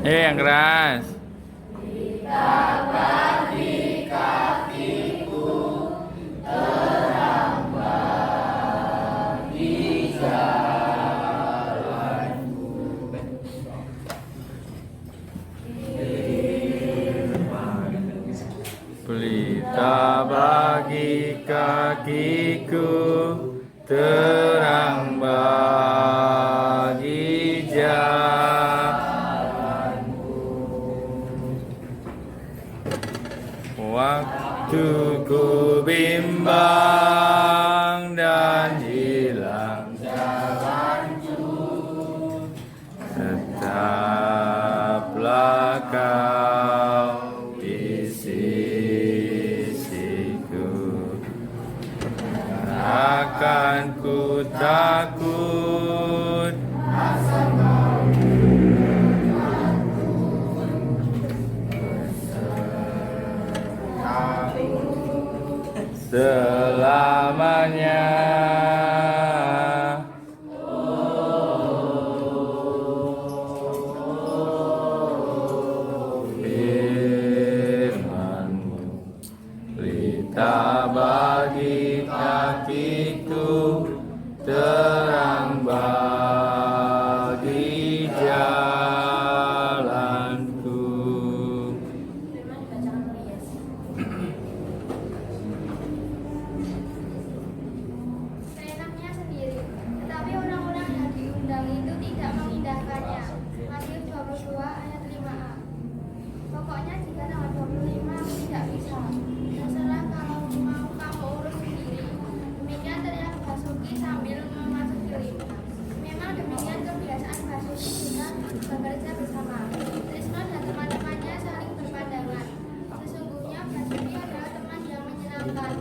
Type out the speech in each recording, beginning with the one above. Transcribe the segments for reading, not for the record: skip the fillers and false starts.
Yang keras. Pelita bagi kakiku, terang bagi jalanku. Waktu ku bimbang dan hilang jalanku, tetaplah kau di sisiku. Akan ku takut selamanya. Firman-Mu pelita bagi kakiku, terang bagi jalanku. Seenaknya sendiri, tetapi orang-orang yang diundang itu tidak mengindahkannya. Matius 22 ayat 5a. Pokoknya jika tanggal 25 aku tidak bisa, terserah kalau mau kamu urus sendiri. Demikian teriak Basuki sambil memasuki lift. Memang demikian kebiasaan Basuki jika bekerja bersama. Trisno dan teman-temannya saling berpandangan. Sesungguhnya Basuki adalah teman yang menyenangkan.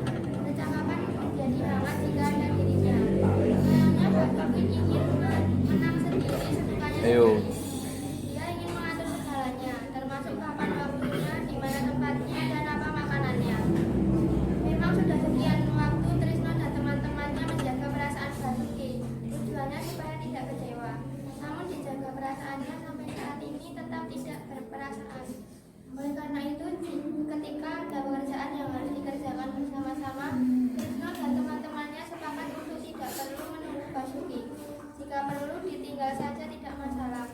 Percakapan menjadi hangat jika ada dirinya. Kayaknya Basuki ingin menang sendiri sesukanya Ayo. sendiri. Dia ingin mengatur segalanya, termasuk kapan waktunya, di mana tempatnya, dan apa makanannya. Memang sudah sekian waktu Trisno dan teman-temannya menjaga perasaan Basuki. Tujuannya supaya tidak kecewa. Namun dijaga perasaannya sampai saat ini tetap tidak berperasaan. Oleh karena itu, ketika ada pekerjaan yang harus dikerjakan bersama-sama, Trisno dan teman-temannya sepakat untuk tidak perlu menunggu Basuki. Jika perlu, ditinggal saja tidak masalah.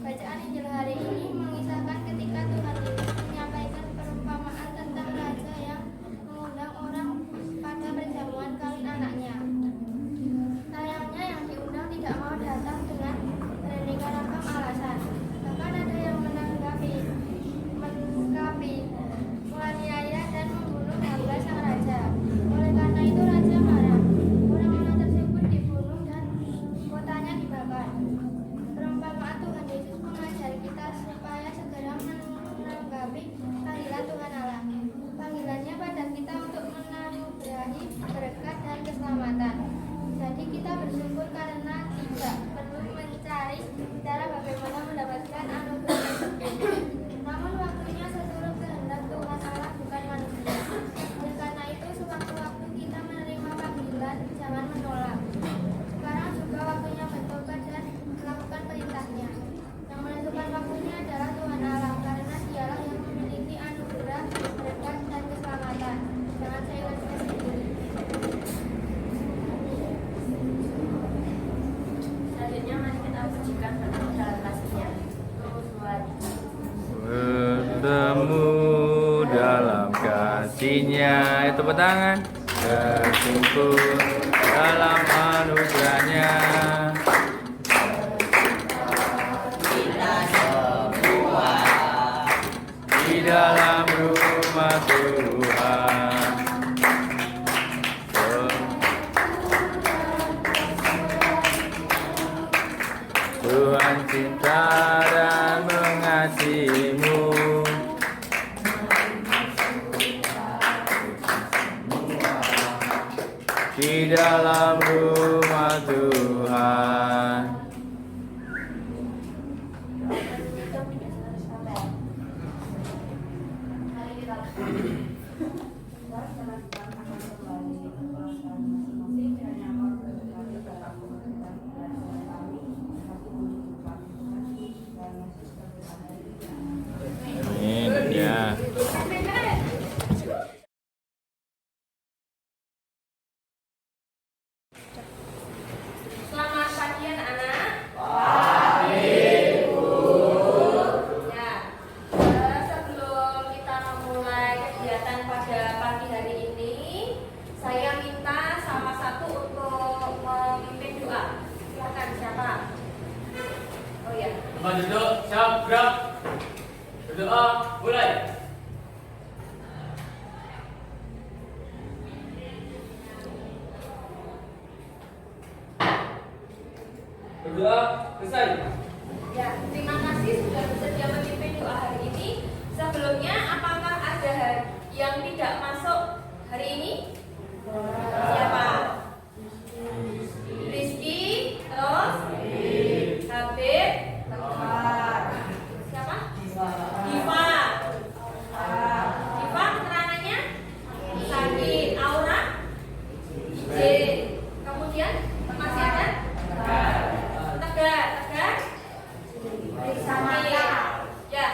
Bacaan Injil hari ini mengisahkan ketika Tuhan Yesus menyampaikan perumpamaan tentang raja yang mengundang orang pada perjamuan kawin anaknya. Sayangnya yang diundang tidak mau datang dengan beraneka ragam alasan. Bahkan ada yang menanggapi, menganiaya dan membunuh hamba sang raja. Oleh karena itu raja marah. Orang-orang tersebut dibunuh dan kotanya dibakar. Perumpamaan Tuhan Yesus mengajar kita supaya segera menanggapi panggilan Tuhan Allah. Panggilannya pada kita untuk menganugerahi berkat dan keselamatan. Jadi kita bersyukur karena tidak perlu mencari cara bagaimana mendapatkan anugerah tersebut. Namun waktunya seturut kehendak Tuhan Allah, bukan manusia. Oleh karena itu sewaktu-waktu kita menerima panggilan, jangan menolak. Sekarang juga waktunya bertobat dan melakukan perintahnya. Yang menentukan waktunya adalah Tuhan Allah, karena Dialah yang memiliki anugerah, berkat, dan keselamatan. Jangan seenaknya sendiri. Selanjutnya mari kita pujikan bertemu dalam kasihnya. Bertemu dalam kasihnya. Tepuk tangan. Berkumpul dalam anugerahnya. Di dalam rumah Tuhan. Tuhan cinta dan mengasihimu. Di dalam rumah Tuhan. Mari kita melanjutkan akan kembali ke kelas kami masing-masing. Kiranya Allah berkati Bapak Guru dan pelajaran kami. Satu puji Tuhan, dan Yesus berkata. Amin. Ya. Selamat pagi anak-anak. Ya, sebelum kita memulai kegiatan pada pagi hari ini, saya minta salah satu untuk memimpin doa. Silakan siapa? Oh ya. Teman duduk, siap, gerak. Berdoa, mulai. Berdoa, selesai. Ya, terima kasih sudah bersedia memimpin doa hari ini. Sebelumnya, apakah ada yang tidak masuk hari ini? Siapa? Rizky, terus Habib, siapa? Diva. Diva keterangannya sakit. Aura, izin. Kemudian masih ada? Tegar. Sakit. Ya,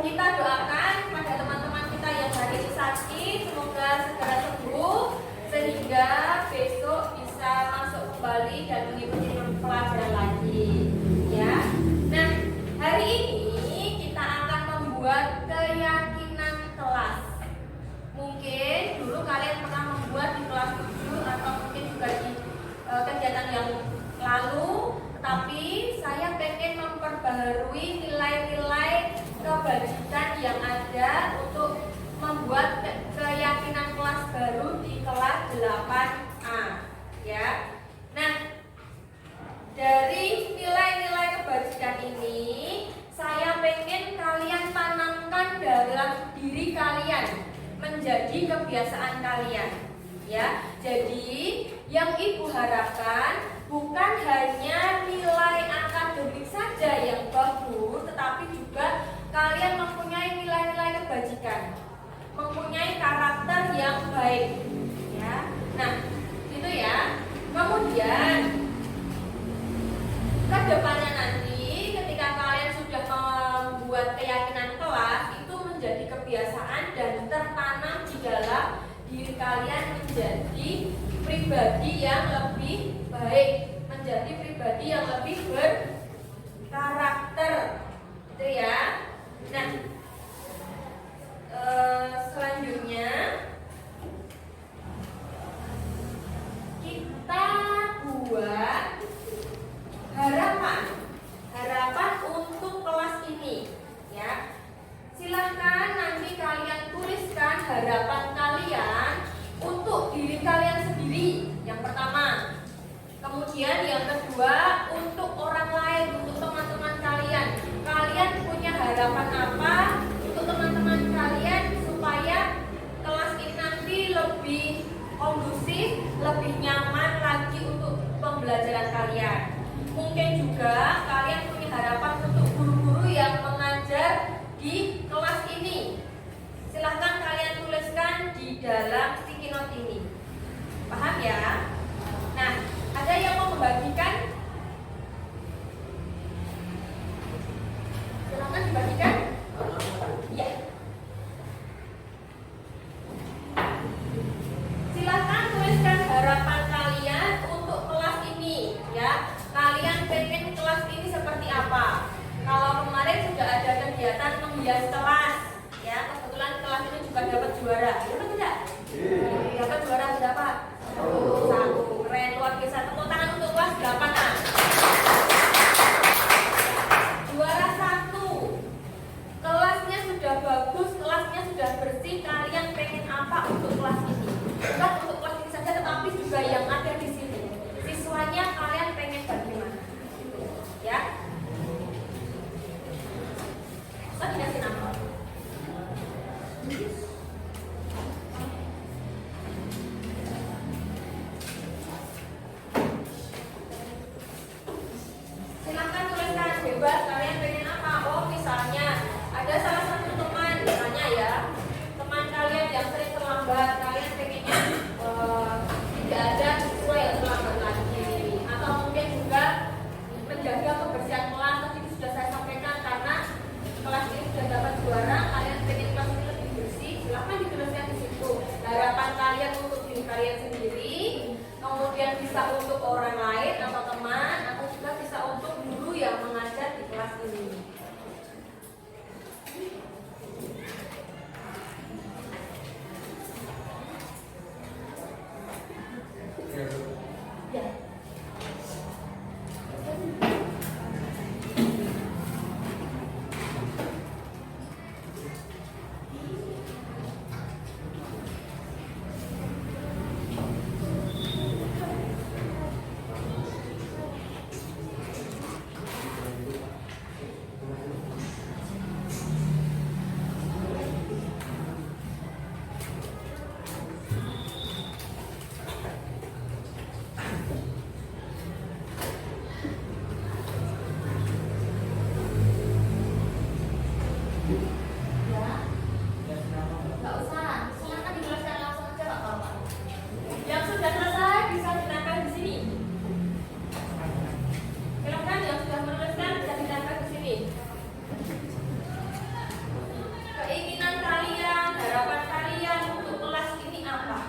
kita doakan pada teman-teman kita yang hari ini sakit, semoga segera sembuh sehingga besok bisa masuk kembali dan mengikuti pelajaran lagi. Ya. Nah, hari ini kita akan membuat keyakinan kelas. Mungkin dulu kalian pernah membuat di kelas 7 atau mungkin juga di kegiatan yang lalu, tapi saya pengen memperbaharui nilai-nilai kebajikan yang ada untuk membuat keyakinan kelas baru di kelas 8A. Ya. Nah, dari nilai-nilai kebajikan ini saya pengen kalian tanamkan dalam diri kalian menjadi kebiasaan kalian. Ya, jadi yang ibu harapkan bukan hanya nilai akademik saja yang bagus, tetapi juga kalian mempunyai nilai-nilai kebajikan, mempunyai karakter yang baik. Ya, nah itu ya. Kemudian kedepannya nanti ketika kalian sudah membuat keyakinan kelas itu menjadi kebiasaan dan tertanam di dalam diri kalian menjadi pribadi yang lebih baik, menjadi pribadi yang lebih berkarakter, gitu ya. Nah, selanjutnya kita buat harapan untuk kelas ini, ya. Silahkan nanti kalian tuliskan harapan kalian untuk diri kalian sendiri, yang pertama. Kemudian yang kedua untuk orang lain, untuk teman-teman kalian. Kalian punya harapan apa untuk teman-teman kalian supaya kelas ini nanti lebih kondusif, lebih nyaman lagi untuk pembelajaran kalian. Mungkin juga kalian punya harapan untuk guru-guru yang mengajar di kelas ini. Silahkan kalian tuliskan di dalam sticky note ini. Paham ya? Nah, ada yang mau membagikan? Silahkan dibagikan. Ya. Silahkan tuliskan harapan kalian untuk kelas ini, ya. Kalian pengen kelas ini seperti apa? Kalau kemarin sudah ada kegiatan menghias kelas, ya, kebetulan kelas ini juga dapat juara, betul tidak? Dapat juara berapa? Satu. Keren, luar biasa. Tepuk tangan untuk kelas 8A. Juara 1. Kelasnya sudah bagus, kelasnya sudah bersih. Kalian pengen apa untuk kelas ini? Bukan untuk kelas ini saja, tetapi juga yang ada di sini. Siswanya kalian pengen bagaimana? Ya. Kita dikasih nama. kalian sendiri, kemudian bisa untuk orang lain atau teman, atau juga bisa untuk guru yang mengajar di kelas ini. Ya. Nggak usah, silakan dijelaskan langsung aja Pak Bapak. Yang sudah selesai bisa ditempel di sini. Silakan yang sudah menuliskan bisa ditempel di sini. Keinginan kalian, harapan kalian untuk kelas ini apa?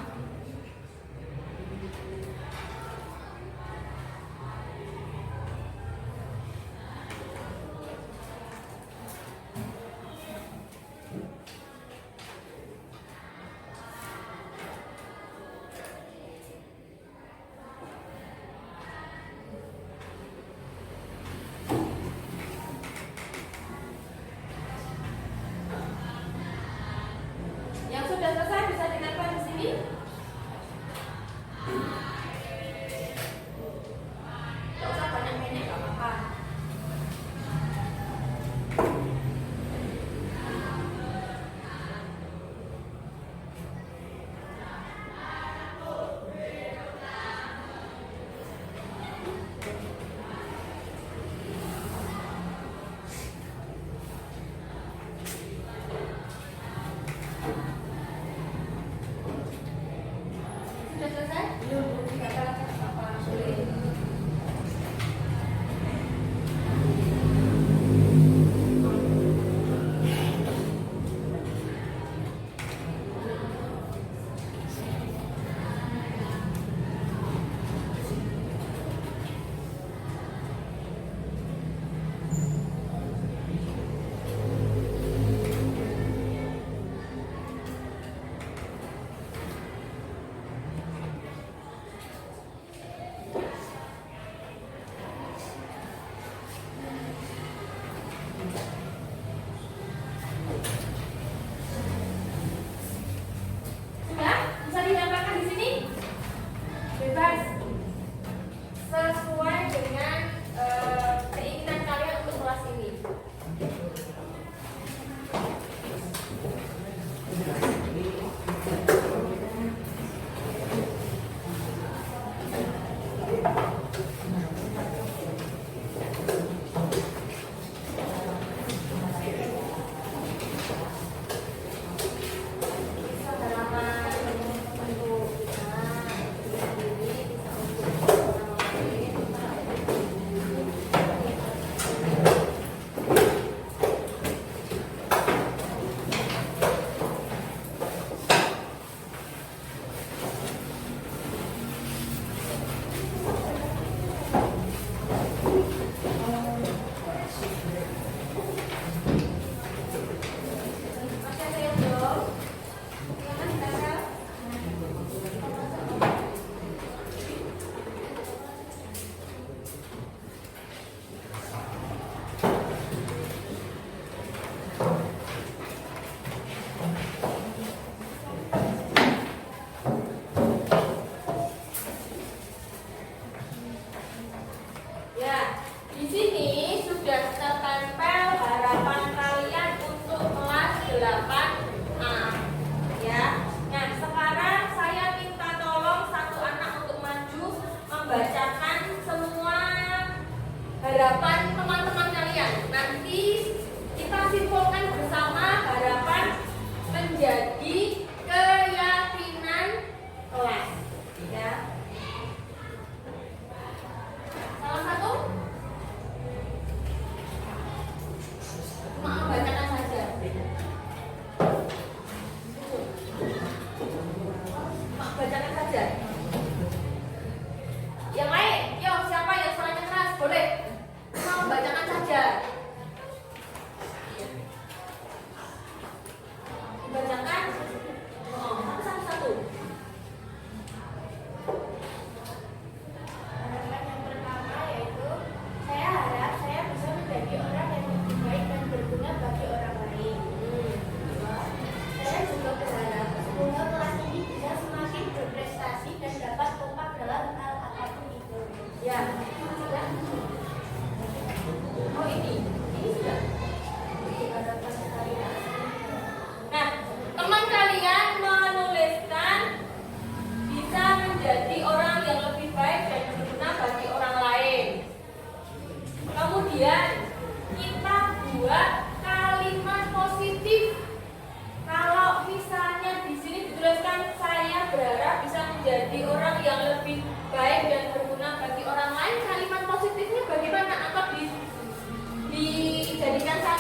Yang sudah selesai bisa ditempel di sini. Tidak usah banyak-banyak, nggak apa-apa. Sudah selesai? Belum. Tidak apa-apa. Boleh.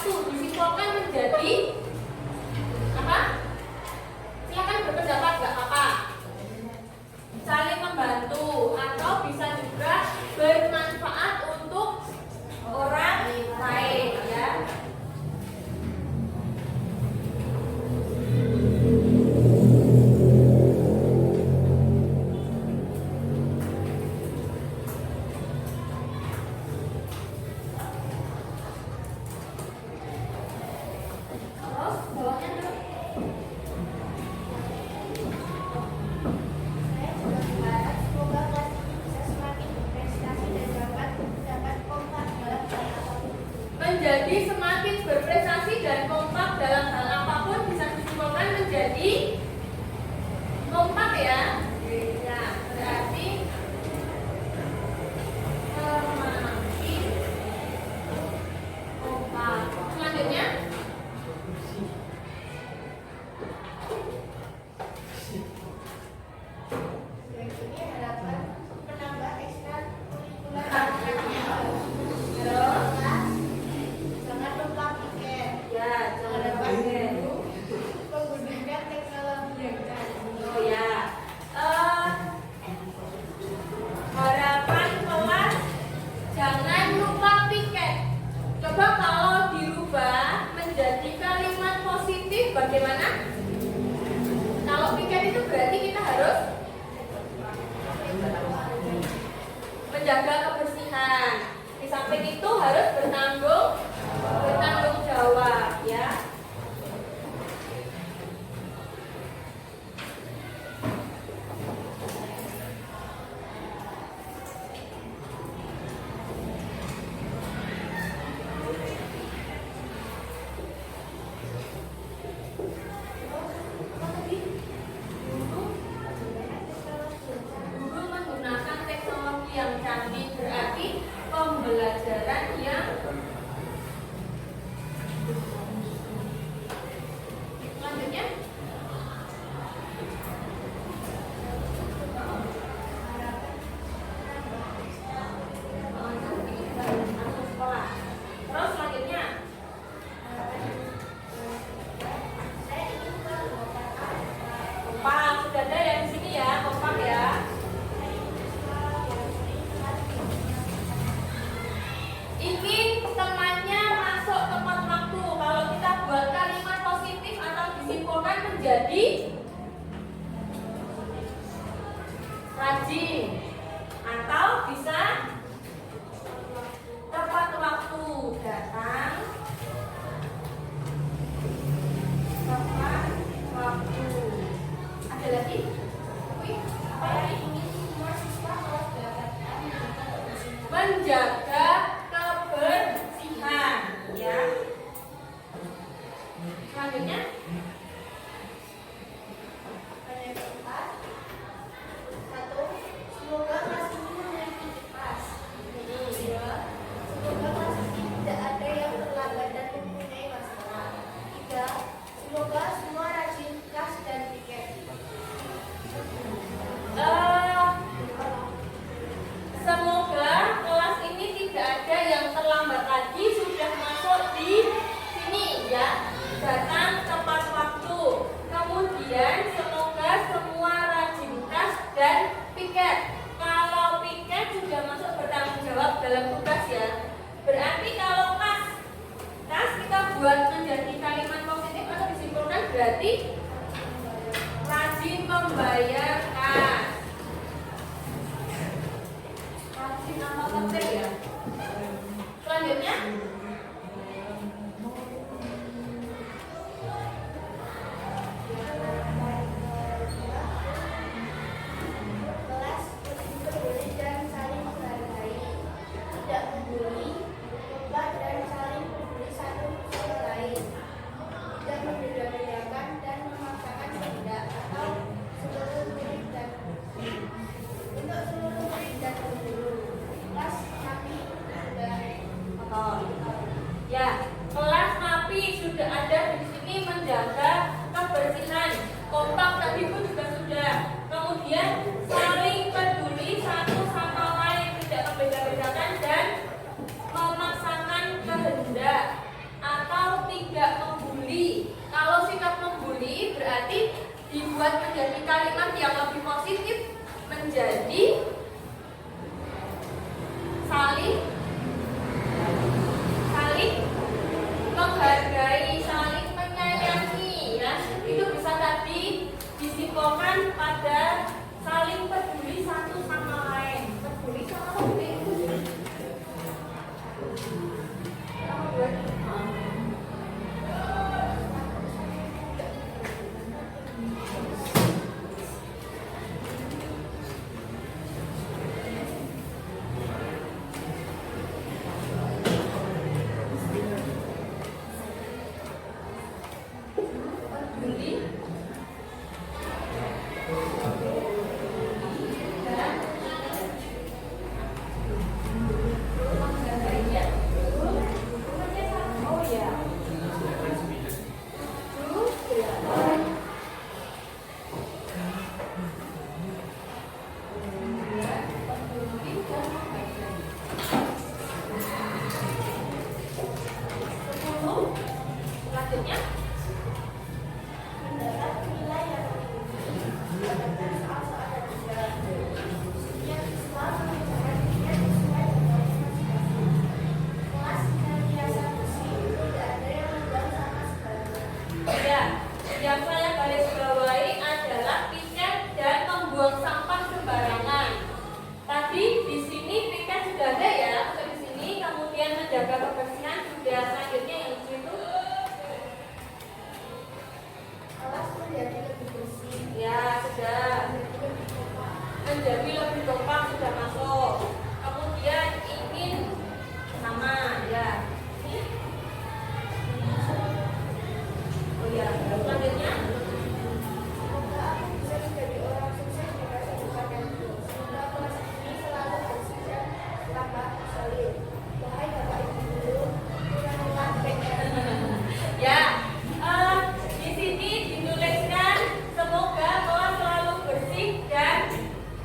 1 disimpulkan menjadi apa? Silakan berpendapat, nggak apa-apa. Saling membantu atau bisa juga bermanfaat untuk orang lain ya. Terus bawahnya dong. Saya juga berharap semoga kelas ini bisa semakin berprestasi dan dapat kompak dalam hal apapun. Menjadi semakin berprestasi dan kompak dalam hal apapun bisa disimpulkan menjadi kompak ya. Ya, berarti semakin kompak. Selanjutnya Dan ini harapan menambah ekstrakurikuler terus jangan lupa piket. ya jangan lupa ya. Menggunakan teknologi yang canggih. Oh ya. Harapan kelas jangan lupa piket. Coba kalau dirubah menjadi kalimat positif bagaimana? Kalau piket itu berarti kita harus menjaga kebersihan. Di samping itu harus bertanggung jawab ya. Guru menggunakan teknologi yang canggih berarti pembelajaran yang selanjutnya sekolah. Terus selanjutnya kompak sudah ada yang di sini ya kompak ya. Ingin temannya masuk tepat waktu. Kalau kita buat kalimat positif atau disimpulkan menjadi rajin atau bisa tepat waktu datang tepat waktu. Ada lagi? Wih, apa Saya lagi? ingin semua siswa kelas 8A menjaga kebersihan. Menjaga kebersihan ya. Selanjutnya Dan yang keempat, 1. Semoga kelas ini memiliki kipas. 2. Semoga kelas ini tidak ada yang terlambat dan mempunyai masalah. 3. Semoga semua rajin kelas dan piket. semoga kelas ini tidak ada yang terlambat lagi sudah masuk di sini ya. Datang tepat waktu. Kemudian semoga semua rajin tas dan piket. Kalau piket sudah masuk bertanggung jawab dalam tugas ya. Berarti kalau tas kita buat menjadi kalimat positif atau disimpulkan berarti rajin membayar kas. Rajin apa penting ya? Selanjutnya Kelas peduli dan saling menghargai, tidak membuli, beban dan saling peduli satu sama lain, tidak membeda-bedakan dan memaksakan kehendak atau seluruh berarti dibuat menjadi kalimat yang lebih positif menjadi saling menghargai, saling menyayangi, ya. Itu bisa tadi disimpulkan pada saling peduli satu sama lain. Peduli sama lain. Selanjutnya mendapat nilai yang tinggi pada soal-soal dan segala yang Islam menunjukkan niat sesuai dengan masing-masing. Kelas senantiasa bersih, tidak ada yang membuang sama sekali. ya, yang saya garis bawahi adalah piket dan membuang sampah sembarangan. Tadi di sini piket sudah ada ya, untuk di sini kemudian menjaga kebersihan sudah. Selanjutnya yang di situ Kelas menjadi lebih bersih, ya sudah. Menjadi lebih kompak sudah masuk. Kemudian ingin sama ya. Oh ya, selanjutnya semoga aku bisa menjadi orang sukses di masa depan nanti. Semoga kelas ini selalu bersih dan tambah solid. Wahai Bapak Ibu guru, jangan lantai. ya. Di sini dituliskan semoga kelas selalu bersih dan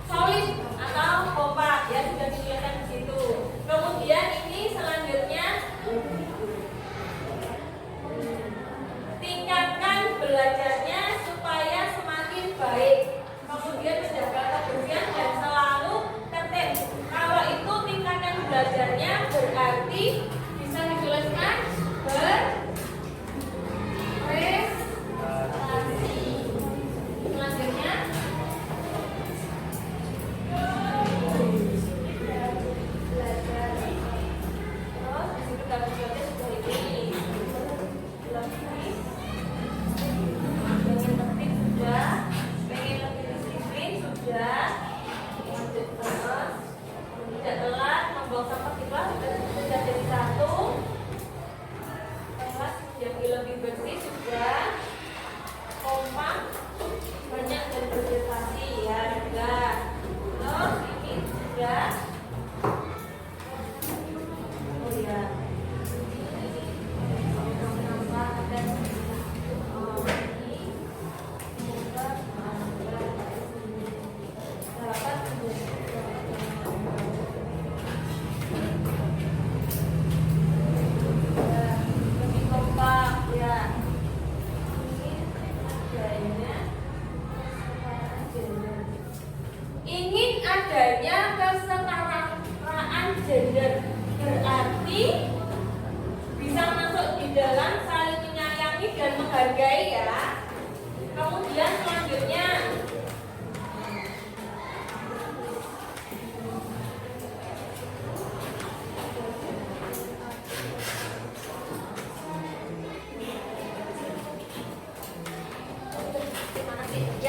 solid atau kompak ya, sudah dituliskan di situ. Kemudian ini selanjutnya tingkatkan belajarnya supaya semakin baik. Kemudian menjaga kebersihan dan selalu tertib. Kalau itu tingkatkan belajarnya berarti bisa dituliskan berprestasi. Selanjutnya belajar. Terus di situ kami sudah ini. Pengen tertib sudah, pengen lebih disiplin sudah, lanjut terus, tidak telat, membuang sampah di kelas sudah jadi satu, kelas menjadi lebih bersih sudah, kompak, banyak dan berprestasi ya sudah, terus ini sudah, oh ya. Lebih kompak ya. Ingin adanya kesetaraan gender berarti bisa masuk di dalam saling menyayangi dan menghargai ya. Kemudian selanjutnya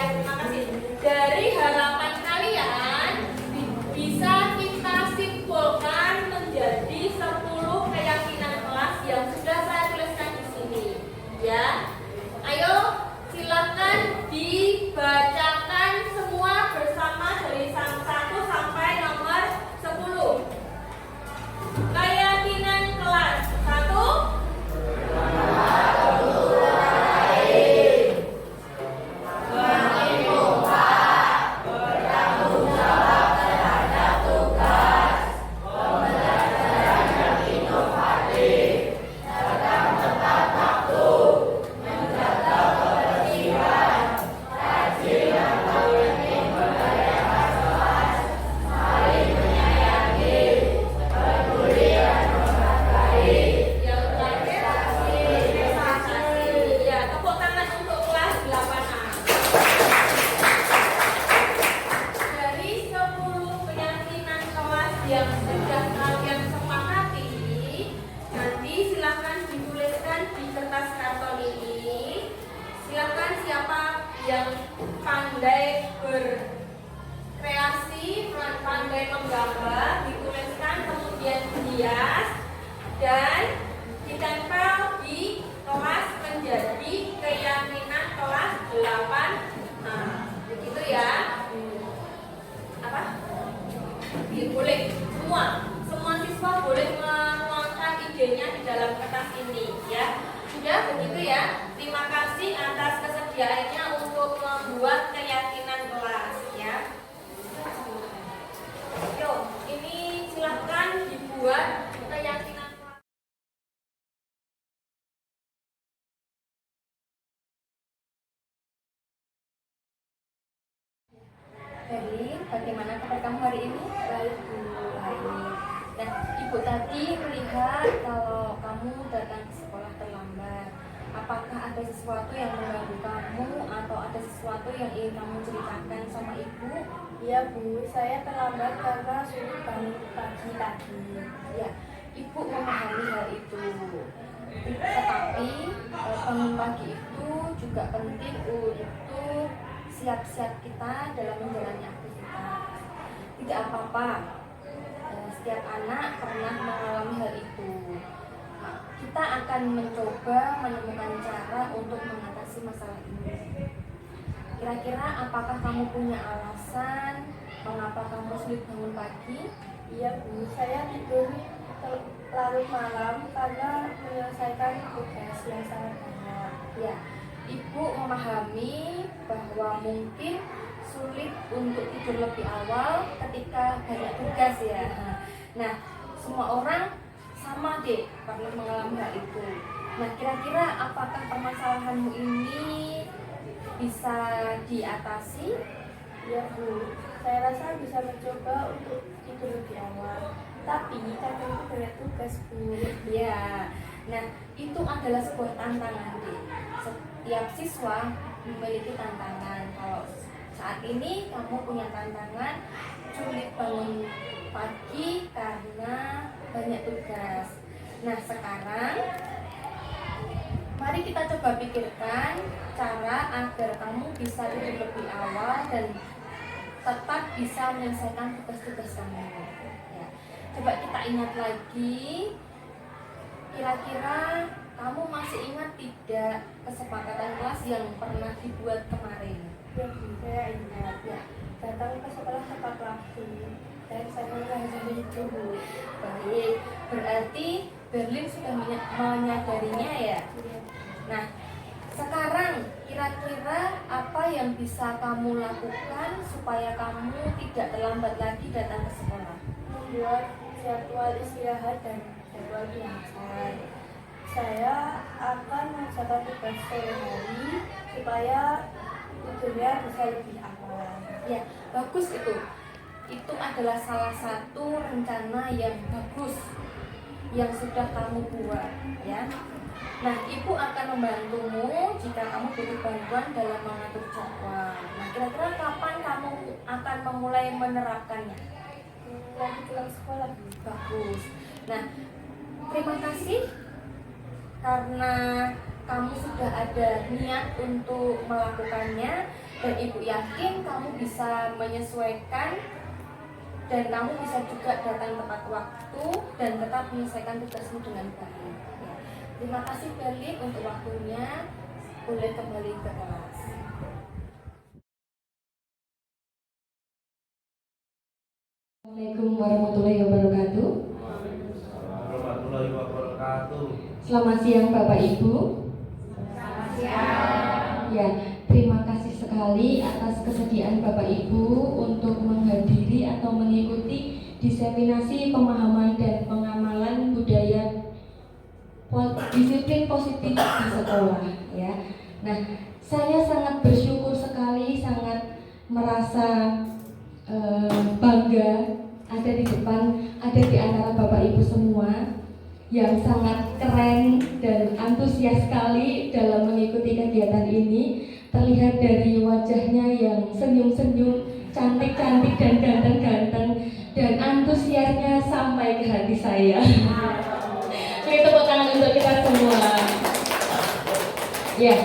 terima kasih. Dari harapan kalian bisa kita simpulkan menjadi 10 keyakinan kelas yang sudah saya tuliskan di sini. Ya, ayo silakan dibacakan semua bersama dari 1 sampai nomor 10. Keyakinan kelas 1. Semakin kompak. pandai berkreasi, pandai menggambar, dituliskan kemudian dihias dan ditempel di kelas menjadi keyakinan kelas 8. Nah, begitu ya. Apa? Boleh semua siswa boleh menuangkan idenya di dalam kertas ini ya. Sudah begitu ya. Terima kasih atas kesediaannya untuk membuat keyakinan kelas ya. Yuk, ini silahkan dibuat keyakinan kelas. Jadi, bagaimana kabar kamu hari ini? Baik, Bu. Baik. Nah, Ibu tadi melihat kalau kamu datang ke sekolah terlambat. Apakah ada sesuatu yang mengganggu kamu atau ada sesuatu yang ingin kamu ceritakan sama Ibu? Iya Bu, saya terlambat karena sulit bangun pagi tadi. Ya, Ibu memahami hal itu. Tetapi bangun pagi itu juga penting untuk siap-siap kita dalam menjalani aktivitas. Tidak apa-apa, setiap anak pernah mengalami hal itu. Kita akan mencoba menemukan cara untuk mengatasi masalah ini. Kira-kira apakah kamu punya alasan mengapa kamu sulit bangun pagi? Iya Bu, saya tidur larut malam karena menyelesaikan tugas yang sangat banyak. Ya, Ibu memahami bahwa mungkin sulit untuk tidur lebih awal ketika banyak tugas ya. Nah, semua orang sama deh pernah mengalami hal itu. Nah, kira-kira apakah permasalahanmu ini bisa diatasi? Iya Bu, saya rasa bisa mencoba untuk tidur lebih awal. Tapi kadang itu banyak tugas Bu. Ya, nah itu adalah sebuah tantangan deh. Setiap siswa memiliki tantangan. Kalau saat ini kamu punya tantangan sulit bangun pagi karena banyak tugas. Nah sekarang mari kita coba pikirkan cara agar kamu bisa tidur lebih awal dan tetap bisa menyelesaikan tugas-tugas kamu. Ya. Coba kita ingat lagi, kira-kira kamu masih ingat tidak kesepakatan kelas yang pernah dibuat kemarin? Ya Bu, saya ingat ya. Datang ke sekolah tepat waktu dan saya menghargai itu Bu. Baik, berarti Berlin sudah menyadarinya ya. Iya. Nah, sekarang kira-kira apa yang bisa kamu lakukan supaya kamu tidak terlambat lagi datang ke sekolah? Membuat jadwal istirahat dan jadwal belajar. Saya akan mencatat tugas sore hari supaya tidurnya bisa lebih awal. Ya, bagus itu. Itu adalah salah satu rencana yang bagus yang sudah kamu buat, ya. Nah, Ibu akan membantumu jika kamu butuh bantuan dalam mengatur jadwal. Nah, kira-kira kapan kamu akan memulai menerapkannya? Nanti pulang sekolah Bu. Bagus. Nah, terima kasih karena kamu sudah ada niat untuk melakukannya dan Ibu yakin kamu bisa menyesuaikan dan kamu bisa juga datang tepat waktu dan tetap menyelesaikan tugasmu dengan baik. Ya. Terima kasih Berlin untuk waktunya. Boleh kembali ke kelas. Assalamualaikum warahmatullahi wabarakatuh. Warahmatullahi wabarakatuh. Selamat siang Bapak Ibu. Selamat siang. Ya, terima kasih sekali atas kesediaan Bapak Ibu untuk menghadiri atau mengikuti diseminasi pemahaman dan pengamalan budaya disiplin positif di sekolah ya. Nah, saya sangat bersyukur sekali, sangat merasa bangga ada di depan, ada di antara Bapak Ibu semua yang sangat keren dan antusias sekali dalam mengikuti kegiatan ini. Terlihat dari wajahnya yang senyum-senyum, cantik-cantik dan ganteng-ganteng, dan antusiasnya sampai ke hati saya. Beri tepuk tangan untuk kita semua. Ya,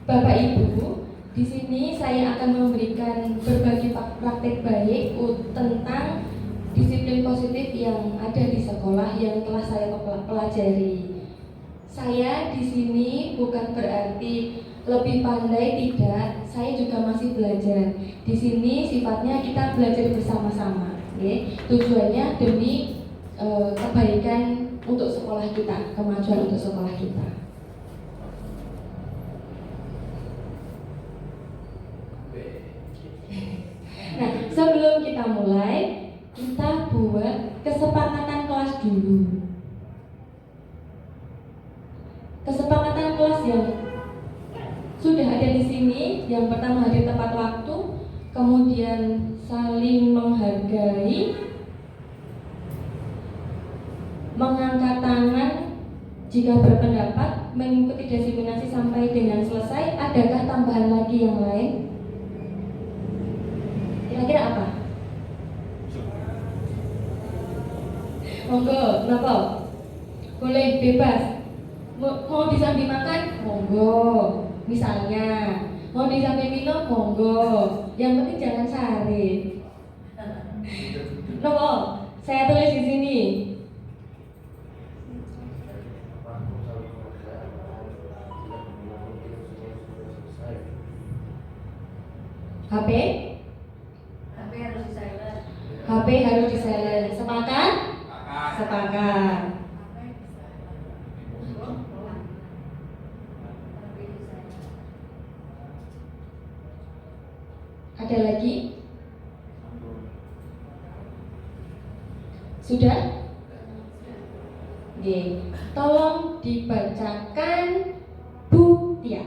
Bapak Ibu, di sini sini saya akan memberikan berbagi praktek baik tentang disiplin positif yang ada di sekolah yang telah saya pelajari. Saya di sini bukan berarti lebih pandai, tidak. Saya juga masih belajar. Di sini sifatnya kita belajar bersama-sama. Tujuannya demi kebaikan untuk sekolah kita, kemajuan untuk sekolah kita. Nah, sebelum kita mulai, kita buat kesepakatan kelas dulu. Kesepakatan kelas yang sudah ada di sini, yang pertama hadir tepat waktu, kemudian saling menghargai, mengangkat tangan jika berpendapat, mengikuti diseminasi sampai dengan selesai. Adakah tambahan lagi yang lain? Kira-kira apa? Monggo, kenapa? Boleh, bebas. Mau disambi makan? Monggo. Misalnya, mau disambi minum? Monggo. Yang penting jangan sari. Kenapa? Saya tulis di sini. HP? HP harus di silent. Sepakat? Sepakat. Ada lagi? Sudah? Oke. Tolong dibacakan Bu Tia.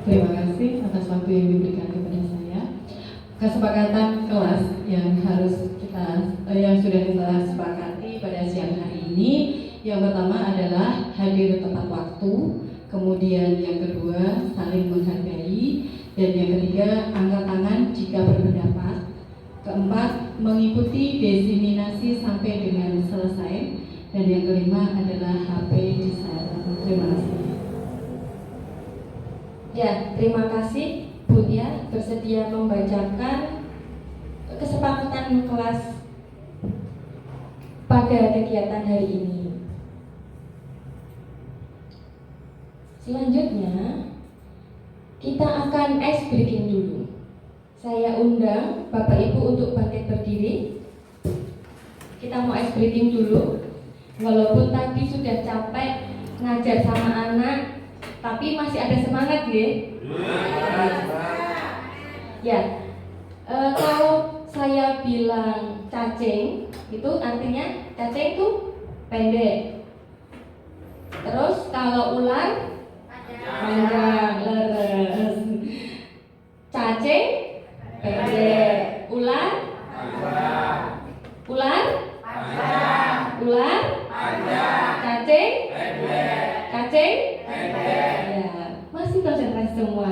Terima kasih atas waktu yang diberikan kepada saya. Kesepakatan kelas yang sudah kita sepakati pada siang hari ini, yang pertama adalah hadir tepat waktu, kemudian yang kedua saling menghargai, dan yang ketiga angkat tangan jika berpendapat, keempat mengikuti diseminasi sampai dengan selesai, dan yang kelima adalah HP di silent. Terima kasih. Ya, terima kasih Bu Tia bersedia membacakan kesepakatan kelas pada kegiatan hari ini. Selanjutnya, kita akan ice breaking dulu. Saya undang Bapak Ibu untuk bangkit berdiri. Kita mau ice breaking dulu. Walaupun tadi sudah capek ngajar sama anak, tapi masih ada semangat ya? Ya, kalau saya bilang cacing, itu artinya cacing itu pendek. Terus kalau ular panjang, leres. Cacing pendek, ular ular cacing cacing. Ya, masih konsentrasi semua.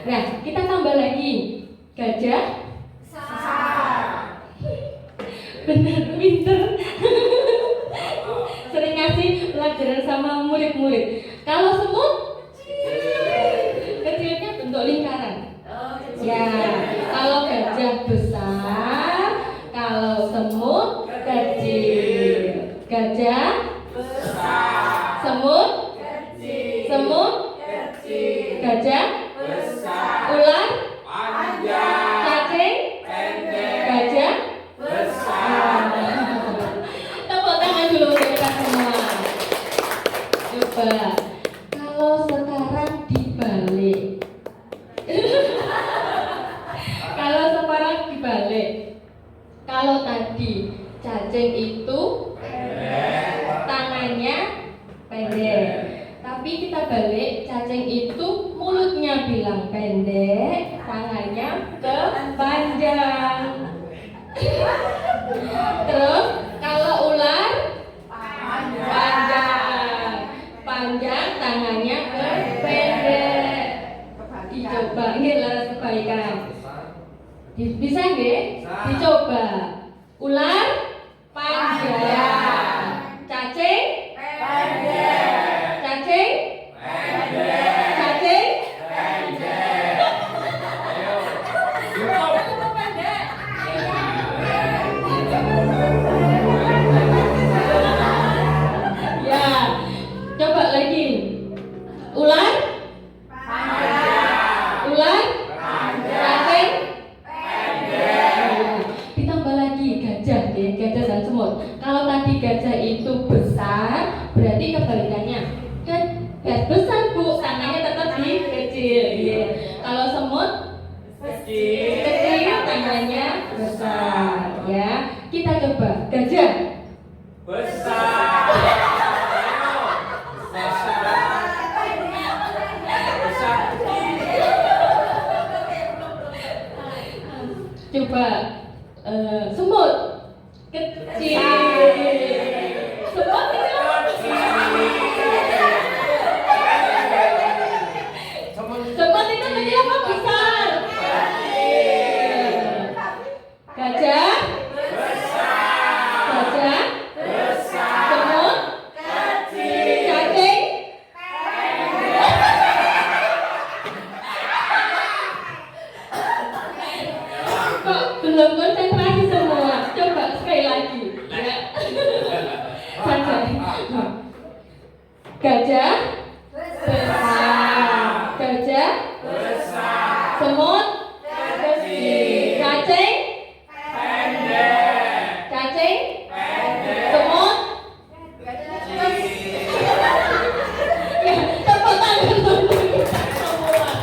Nah, kita tambah lagi. Gajah benar, pinter. Sering ngasih pelajaran sama murid-murid. Kalau semut kecilnya bentuk lingkaran. Ya, kalau gajah besar, kalau semut kecil. Gajah besar, semut semut kecil, gajah besar, ular panjang, cacing pendek, gajah besar. Tepuk tangan dulu untuk kita semua. Coba kalau sekarang dibalik. Kalau sekarang dibalik. Kalau tadi cacing itu tangannya pendek. Tapi kita balik, cacing itu mulutnya bilang pendek, tangannya panjang. Terus kalau ular panjang, tangannya pendek. Dicoba, ini laras kebaikan. Bisa nggih? Dicoba. Ular panjang, cacing pendek. Cacing pendek. Cacing kecil. Iya. Kalau semut kecil, tangannya besar. Ya, kita coba gajah. Besar. Besar. Coba semut kecil. Semut itu semut itu kecil apa besar? Gajah. Gajah. Semut. Cacing. Kok belum konsentrasi semua? Coba sekali lagi. Ya. Gajah. Besar. Gajah. Semut. Cacing. Cacing. Semut. Ya, tepuk tangan untuk kita semua.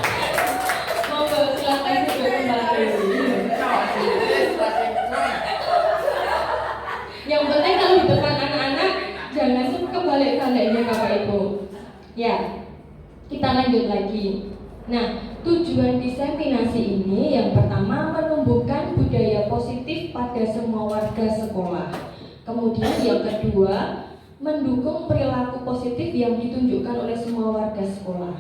Monggo silakan duduk kembali. Yang penting kalau di depan anak-anak jangan kebalik-balik ya Bapak Ibu. Ya, kita lanjut lagi. Nah, tujuan diseminasi ini yang pertama menumbuhkan budaya positif pada semua warga sekolah. Kemudian yang kedua, mendukung perilaku positif yang ditunjukkan oleh semua warga sekolah.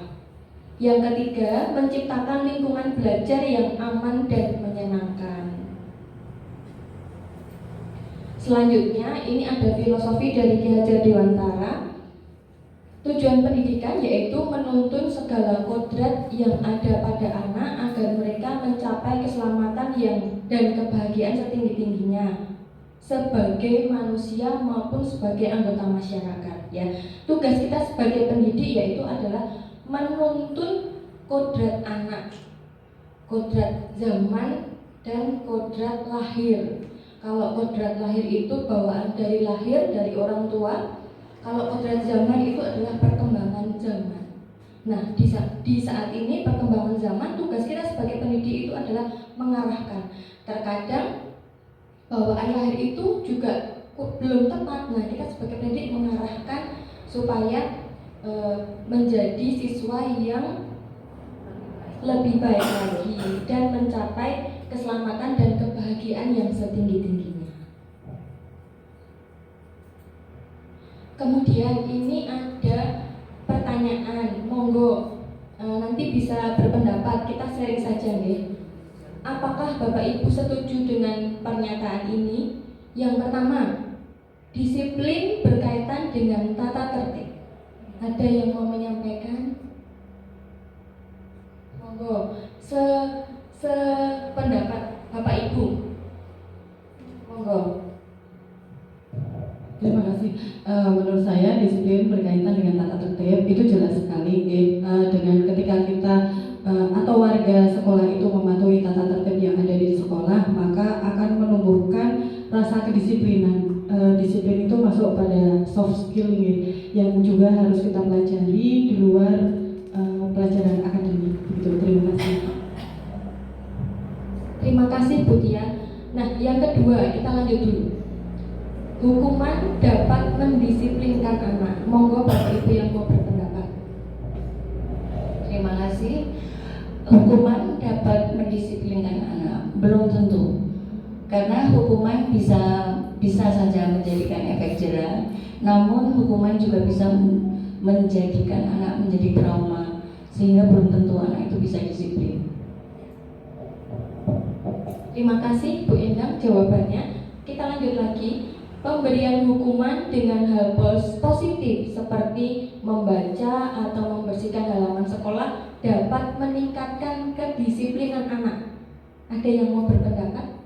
Yang ketiga, menciptakan lingkungan belajar yang aman dan menyenangkan. Selanjutnya, ini ada filosofi dari Ki Hajar Dewantara. Tujuan pendidikan yaitu menuntun segala kodrat yang ada pada anak agar mereka mencapai keselamatan dan kebahagiaan setinggi-tingginya sebagai manusia maupun sebagai anggota masyarakat. Ya, tugas kita sebagai pendidik yaitu adalah menuntun kodrat anak, kodrat zaman dan kodrat lahir. Kalau kodrat lahir itu bawaan dari lahir dari orang tua. Kalau kodrat zaman itu adalah perkembangan zaman. Nah, di saat ini perkembangan zaman, tugas kita sebagai pendidik itu adalah mengarahkan. Terkadang bawaan lahir itu juga belum tepat. Nah, kita sebagai pendidik mengarahkan supaya menjadi siswa yang lebih baik lagi dan mencapai keselamatan dan kebahagiaan yang setinggi-tingginya. Kemudian ini ada pertanyaan, monggo nanti bisa berpendapat, kita sharing saja nih. Apakah Bapak Ibu setuju dengan pernyataan ini? Yang pertama, disiplin berkaitan dengan tata tertib. Ada yang mau menyampaikan? Monggo, sependapat Bapak Ibu. Monggo. Terima kasih. Menurut saya disiplin berkaitan dengan tata tertib itu jelas sekali. Dengan ketika kita atau warga sekolah itu mematuhi tata tertib yang ada di sekolah, maka akan menumbuhkan rasa kedisiplinan. Disiplin itu masuk pada soft skill yang juga harus kita pelajari di luar pelajaran akademik. Begitu. Terima kasih. Terima kasih Bu Tia. Nah, yang kedua kita lanjut dulu. Hukuman dapat mendisiplinkan anak. Monggo Bapak Ibu yang mau berpendapat. Terima kasih. Hukuman dapat mendisiplinkan anak, belum tentu. Karena hukuman bisa saja menjadikan efek jera, namun hukuman juga bisa menjadikan anak menjadi trauma, sehingga belum tentu anak itu bisa disiplin. Terima kasih Bu Endang jawabannya. Kita lanjut lagi. Pemberian hukuman dengan hal positif seperti membaca atau membersihkan halaman sekolah dapat meningkatkan kedisiplinan anak. Ada yang mau berpendapat?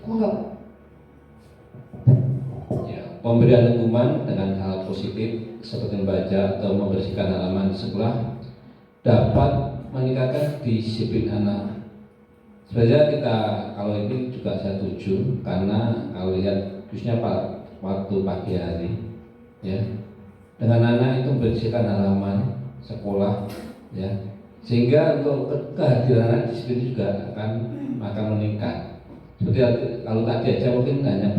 Monggo. Ya, pemberian hukuman dengan hal positif seperti membaca atau membersihkan halaman sekolah dapat meningkatkan disiplin anak. Sebenarnya kita kalau ini juga saya setuju, karena kalau lihat khususnya waktu pagi hari, ya dengan anak itu membersihkan halaman sekolah, ya, sehingga untuk kehadiran anak di situ juga akan meningkat. Seperti kalau tadi aja mungkin hanya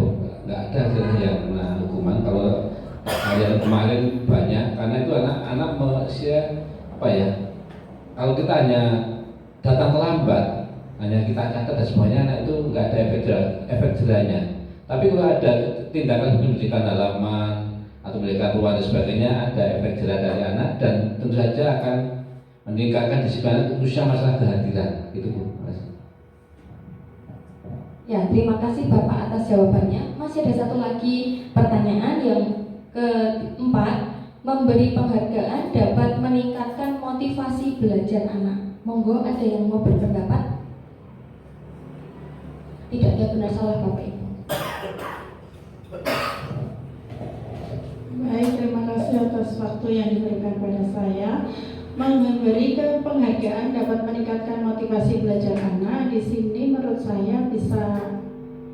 nggak ada hasilnya yang kena hukuman. Kalau yang kemarin banyak, karena itu anak-anak apa ya? Kalau kita hanya datang terlambat, hanya kita catat dan semuanya, anak itu nggak ada efek jerahnya. Tapi kalau ada tindakan pendidikan halaman atau pendidikan ruang dan sebagainya, ada efek jerah dari anak dan tentu saja akan meningkatkan disiplin, khususnya masalah kehadiran. Itu Bu. Ya, terima kasih Bapak atas jawabannya. Masih ada satu lagi pertanyaan yang keempat, memberi penghargaan dapat meningkatkan motivasi belajar anak. Monggo, ada yang mau berpendapat? Tidak ada benar salah Bapak Ibu. Baik, terima kasih atas waktu yang diberikan pada saya. Memberi penghargaan dapat meningkatkan motivasi belajar anak. Di sini menurut saya bisa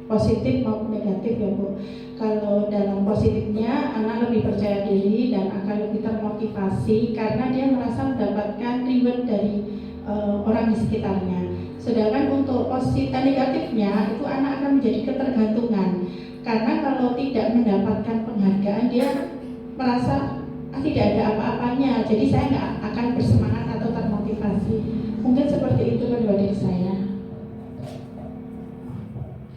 positif maupun negatif ya Bu. Kalau dalam positifnya, anak lebih percaya diri dan akan lebih termotivasi karena dia merasa mendapatkan reward dari orang di sekitarnya. Sedangkan untuk negatifnya, itu anak akan menjadi ketergantungan. Karena kalau tidak mendapatkan penghargaan, dia merasa tidak ada apa-apanya, jadi saya nggak akan bersemangat atau termotivasi. Mungkin seperti itu kedua dari saya.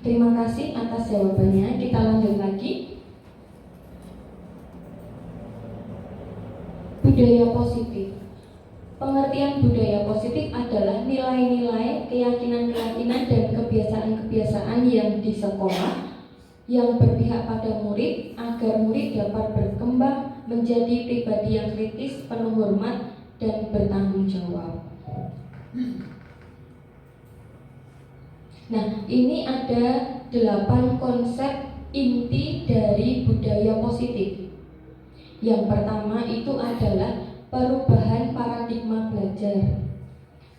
Terima kasih atas jawabannya. Kita lanjut lagi. Budaya positif. Pengertian budaya positif adalah nilai-nilai, keyakinan-keyakinan, dan kebiasaan-kebiasaan yang di sekolah yang berpihak pada murid agar murid dapat berkembang menjadi pribadi yang kritis, penuh hormat, dan bertanggung jawab. Nah, ini ada 8 konsep inti dari budaya positif. Yang pertama itu adalah perubahan paradigma belajar.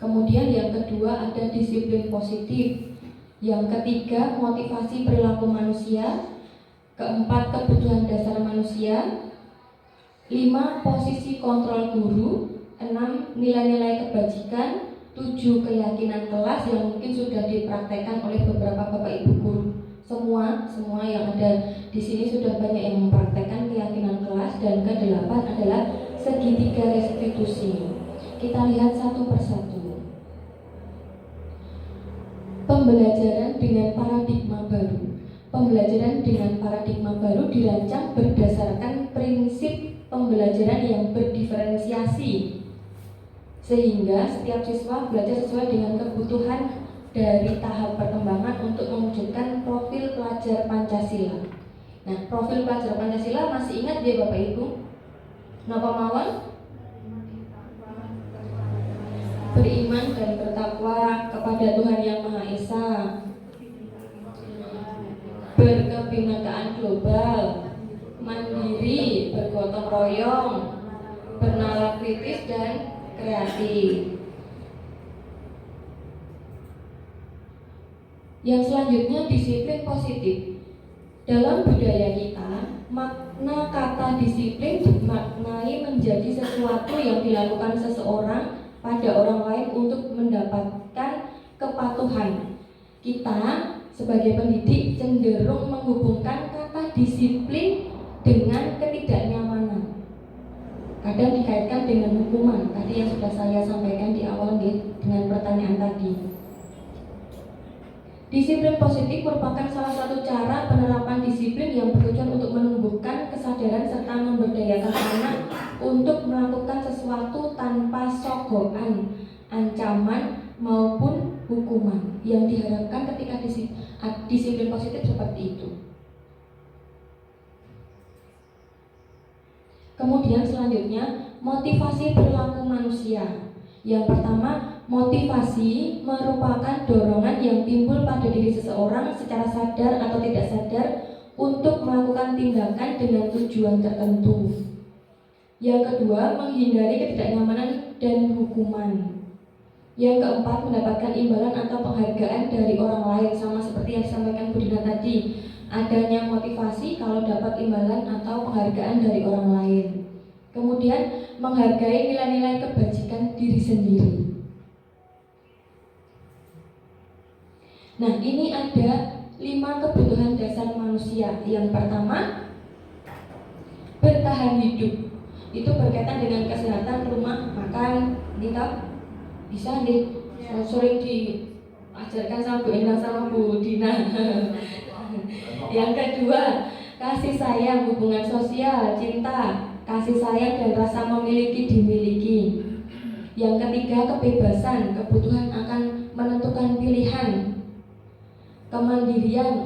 Kemudian yang kedua ada disiplin positif. Yang ketiga motivasi perilaku manusia. Keempat kebutuhan dasar manusia. 5 posisi kontrol guru. 6 nilai-nilai kebajikan. 7 keyakinan kelas yang mungkin sudah dipraktekkan oleh beberapa Bapak Ibu guru. Semua yang ada di sini sudah banyak yang mempraktekkan keyakinan kelas. Dan ke-8 adalah segitiga restitusi. Kita lihat satu persatu. Pembelajaran dengan paradigma baru. Pembelajaran dengan paradigma baru dirancang berdasarkan prinsip pembelajaran yang berdiferensiasi, sehingga setiap siswa belajar sesuai dengan kebutuhan dari tahap perkembangan untuk mewujudkan profil pelajar Pancasila. Nah, profil pelajar Pancasila masih ingat ya Bapak Ibu? Napa mawon? Beriman dan bertakwa kepada Tuhan Yang Maha Esa, berkebinekaan global, mandiri, bergotong royong, bernalar kritis dan kreatif. Yang selanjutnya disiplin positif. Dalam budaya kita, makna kata disiplin dimaknai menjadi sesuatu yang dilakukan seseorang pada orang lain untuk mendapatkan kepatuhan. Kita sebagai pendidik cenderung menghubungkan kata disiplin dengan ketidaknyamanan. Kadang dikaitkan dengan hukuman, tadi yang sudah saya sampaikan di awal dengan pertanyaan tadi. Disiplin positif merupakan salah satu cara penerapan disiplin yang bertujuan untuk menumbuhkan kesadaran serta memberdayakan anak untuk melakukan sesuatu tanpa sogokan, ancaman maupun hukuman yang diharapkan ketika disiplin positif seperti itu. Kemudian selanjutnya motivasi perilaku manusia. Yang pertama, motivasi merupakan dorongan yang timbul pada diri seseorang secara sadar atau tidak sadar untuk melakukan tindakan dengan tujuan tertentu. Yang kedua, menghindari ketidaknyamanan dan hukuman. Yang keempat, mendapatkan imbalan atau penghargaan dari orang lain, sama seperti yang disampaikan Bu Dina tadi. Adanya motivasi kalau dapat imbalan atau penghargaan dari orang lain. Kemudian menghargai nilai-nilai kebajikan diri sendiri. Nah, ini ada 5 kebutuhan dasar manusia. Yang pertama, bertahan hidup. Itu berkaitan dengan kesehatan, rumah, makan, kita bisa nih sering diajarkan sama Bu Endang sama Bu Dina. Yang kedua, kasih sayang, hubungan sosial, cinta, kasih sayang dan rasa memiliki dimiliki. Yang ketiga, kebebasan, kebutuhan akan menentukan pilihan, kemandirian,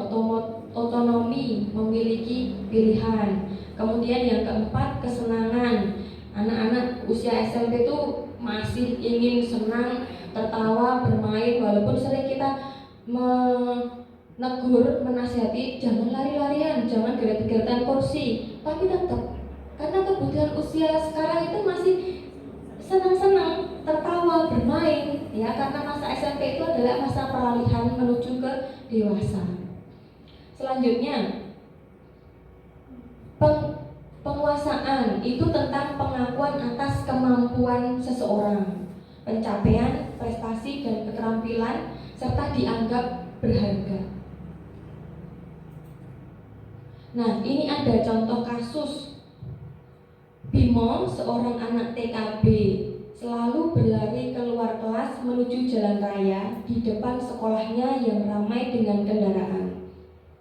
otonomi, memiliki pilihan. Kemudian yang keempat, kesenangan. Anak-anak usia SMP itu masih ingin senang, tertawa, bermain, walaupun sering kita menegur, menasihati, jangan lari-larian, jangan geret-geretan kursi, tapi tetap karena kebutuhan usia sekarang itu masih senang-senang, tertawa, bermain, ya, karena masa SMP itu adalah masa peralihan menuju ke dewasa. Selanjutnya, penguasaan itu tentang pengakuan atas kemampuan seseorang, pencapaian, prestasi, dan keterampilan, serta dianggap berharga. Nah, ini ada contoh kasus. Bimo, seorang anak TKB, selalu berlari keluar kelas menuju jalan raya di depan sekolahnya yang ramai dengan kendaraan.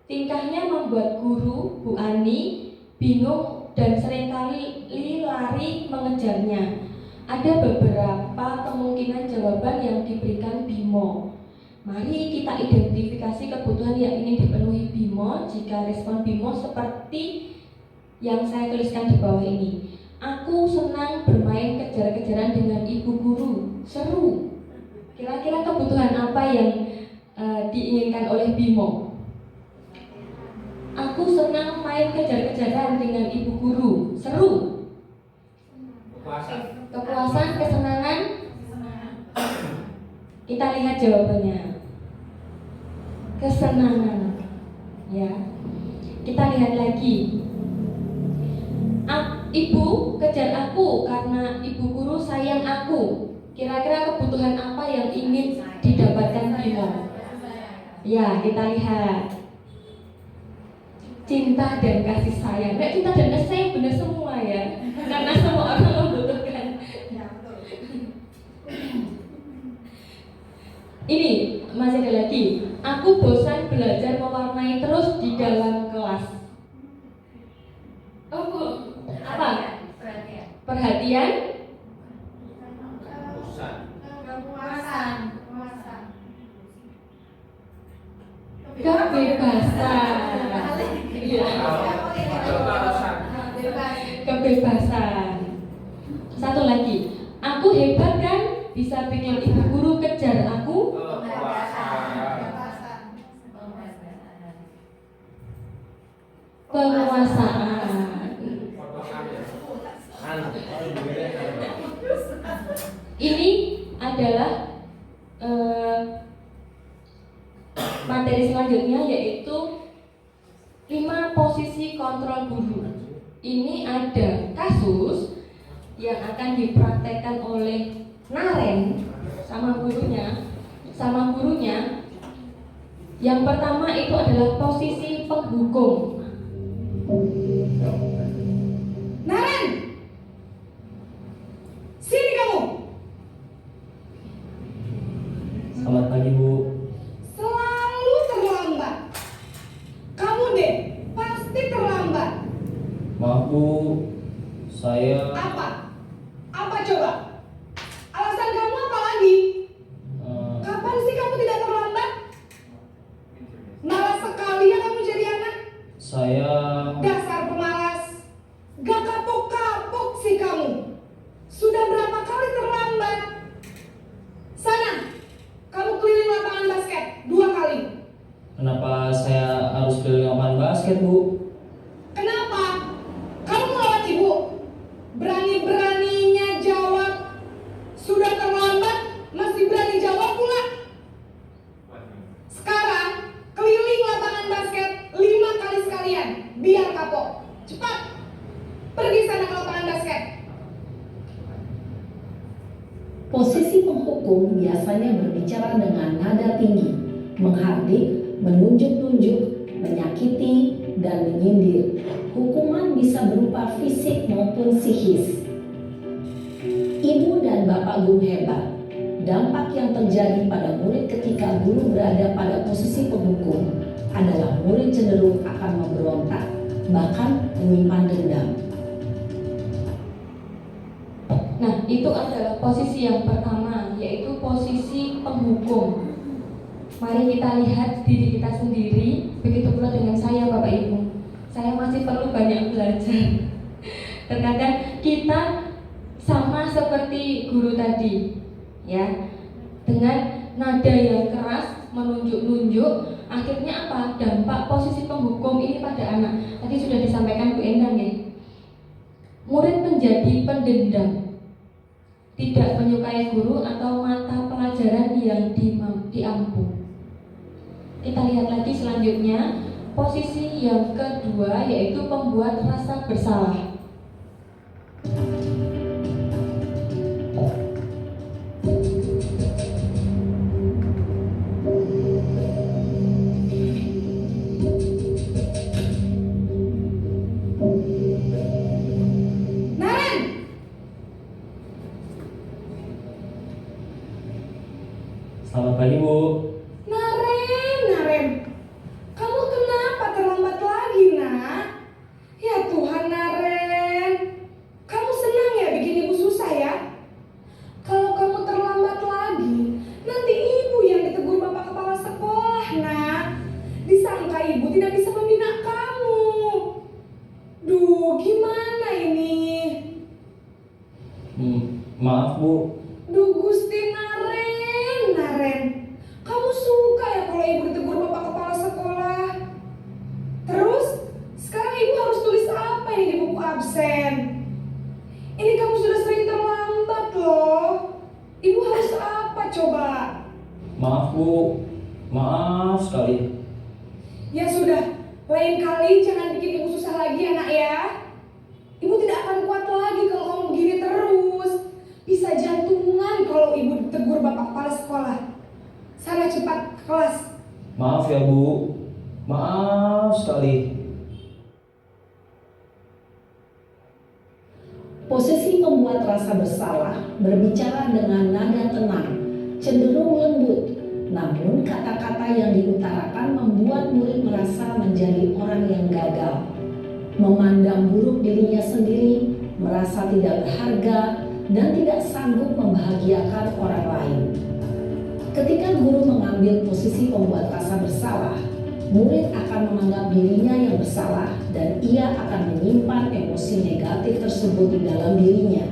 Tingkahnya membuat guru, Bu Ani, bingung dan seringkali lari mengejarnya. Ada beberapa kemungkinan jawaban yang diberikan Bimo. Mari kita identifikasi kebutuhan yang ingin dipenuhi Bimo. Jika respon Bimo seperti yang saya tuliskan di bawah ini. Aku senang bermain kejar-kejaran dengan ibu guru, seru. Kira-kira kebutuhan apa yang diinginkan oleh Bimo? Aku senang main kejar-kejaran dengan ibu guru, seru. Kepuasan, kesenangan. Kita lihat jawabannya. Kesenangan. Ya. Kita lihat lagi. Ibu kejar aku karena ibu guru sayang aku. Kira-kira kebutuhan apa yang ingin didapatkan Bimo? Ya, kita lihat. Cinta dan kasih sayang. Nah, cinta dan kasih sayang benar semua ya. Karena semua orang membutuhkan. Ini masih ada lagi. Aku bosan belajar mewarnai terus di dalam kelas. Oh, Bu. Apa? Perhatian. Kepuasan. Kebebasan. Iya. Kebebasan. Satu lagi. Aku hebat kan? Bisa bikin ibu guru kejar aku. Penguasaan. Ini adalah materi selanjutnya, yaitu 5 posisi kontrol guru. Ini ada kasus yang akan dipraktekkan oleh Naren sama gurunya. Yang pertama itu adalah posisi penghukum. Naren, sini kamu. Selamat pagi, Bu. Selalu terlambat. Kamu deh pasti terlambat. Maaf, Bu. Saya Apa coba? Alasan kamu apa lagi? Kapan sih kamu tidak terlambat? Malas sekali ya kamu jadi anak. Saya Dasar pemalas. Gak kapok-kapok sih kamu. Sudah berapa kali terlambat? Sana, kamu keliling lapangan basket 2 kali. Kenapa saya harus keliling lapangan basket, Bu? Kenapa? Kamu melawan ibu. Berani-beraninya jawab. Sudah terlambat, masih berani jawab pula. Sekarang, keliling lapangan basket 5 kali sekalian. Biar kapok. Cepat. Pergi sana ke lapangan basket. Posisi penghukum biasanya berbicara dengan nada tinggi, menghardik, menunjuk-nunjuk, menyakiti, dan menyindir. Hukuman bisa berupa fisik maupun psikis. Ibu dan bapak guru hebat. Dampak yang terjadi pada murid ketika guru berada pada posisi penghukum adalah murid cenderung akan memberontak, bahkan menyimpan dendam. Nah, itu adalah posisi yang pertama, yaitu posisi penghukum. Mari kita lihat diri kita sendiri, begitu pula dengan saya, Bapak Ibu. Saya masih perlu banyak belajar. Terkadang kita sama seperti guru tadi, ya, dengan nada yang keras, menunjuk-nunjuk, akhirnya apa? Dampak posisi penghukum ini pada anak. Tadi sudah disampaikan Bu Endang, ya. Murid menjadi pendendam, tidak menyukai guru atau mata pelajaran yang diampu. Kita lihat lagi selanjutnya, posisi yang kedua yaitu pembuat rasa bersalah. Selamat pagi, Bu. Naren, kamu kenapa terlambat lagi, nak? Ya Tuhan, Naren, kamu senang ya bikin ibu susah ya? Kalau kamu terlambat lagi, nanti ibu yang ditegur bapak kepala sekolah, nak. Disangka ibu tidak bisa membina kamu. Duh, gimana ini? Maaf, Bu. Duh, Gusti Naren, kamu suka ya kalau ibu ditegur bapak kepala sekolah? Terus, sekarang ibu harus tulis apa ini di buku absen? Ini kamu sudah sering terlambat loh. Ibu harus apa coba? Maaf, Bu. Maaf sekali. Ya sudah, lain kali jangan bikin ibu susah lagi ya, nak ya. Ibu tidak akan kuat lagi kalau kamu begini terus. Bisa jantungan kalau ibu ditegur bapak kepala sekolah. Sana cepat ke kelas. Maaf ya, Bu. Maaf sekali. Posisi pembuat rasa bersalah berbicara dengan nada tenang, cenderung lembut. Namun kata-kata yang diutarakan membuat murid merasa menjadi orang yang gagal, memandang buruk dirinya sendiri, merasa tidak berharga, dan tidak sanggup membahagiakan orang lain. Ketika guru mengambil posisi pembuat rasa bersalah, murid akan menganggap dirinya yang bersalah dan ia akan menyimpan emosi negatif tersebut di dalam dirinya.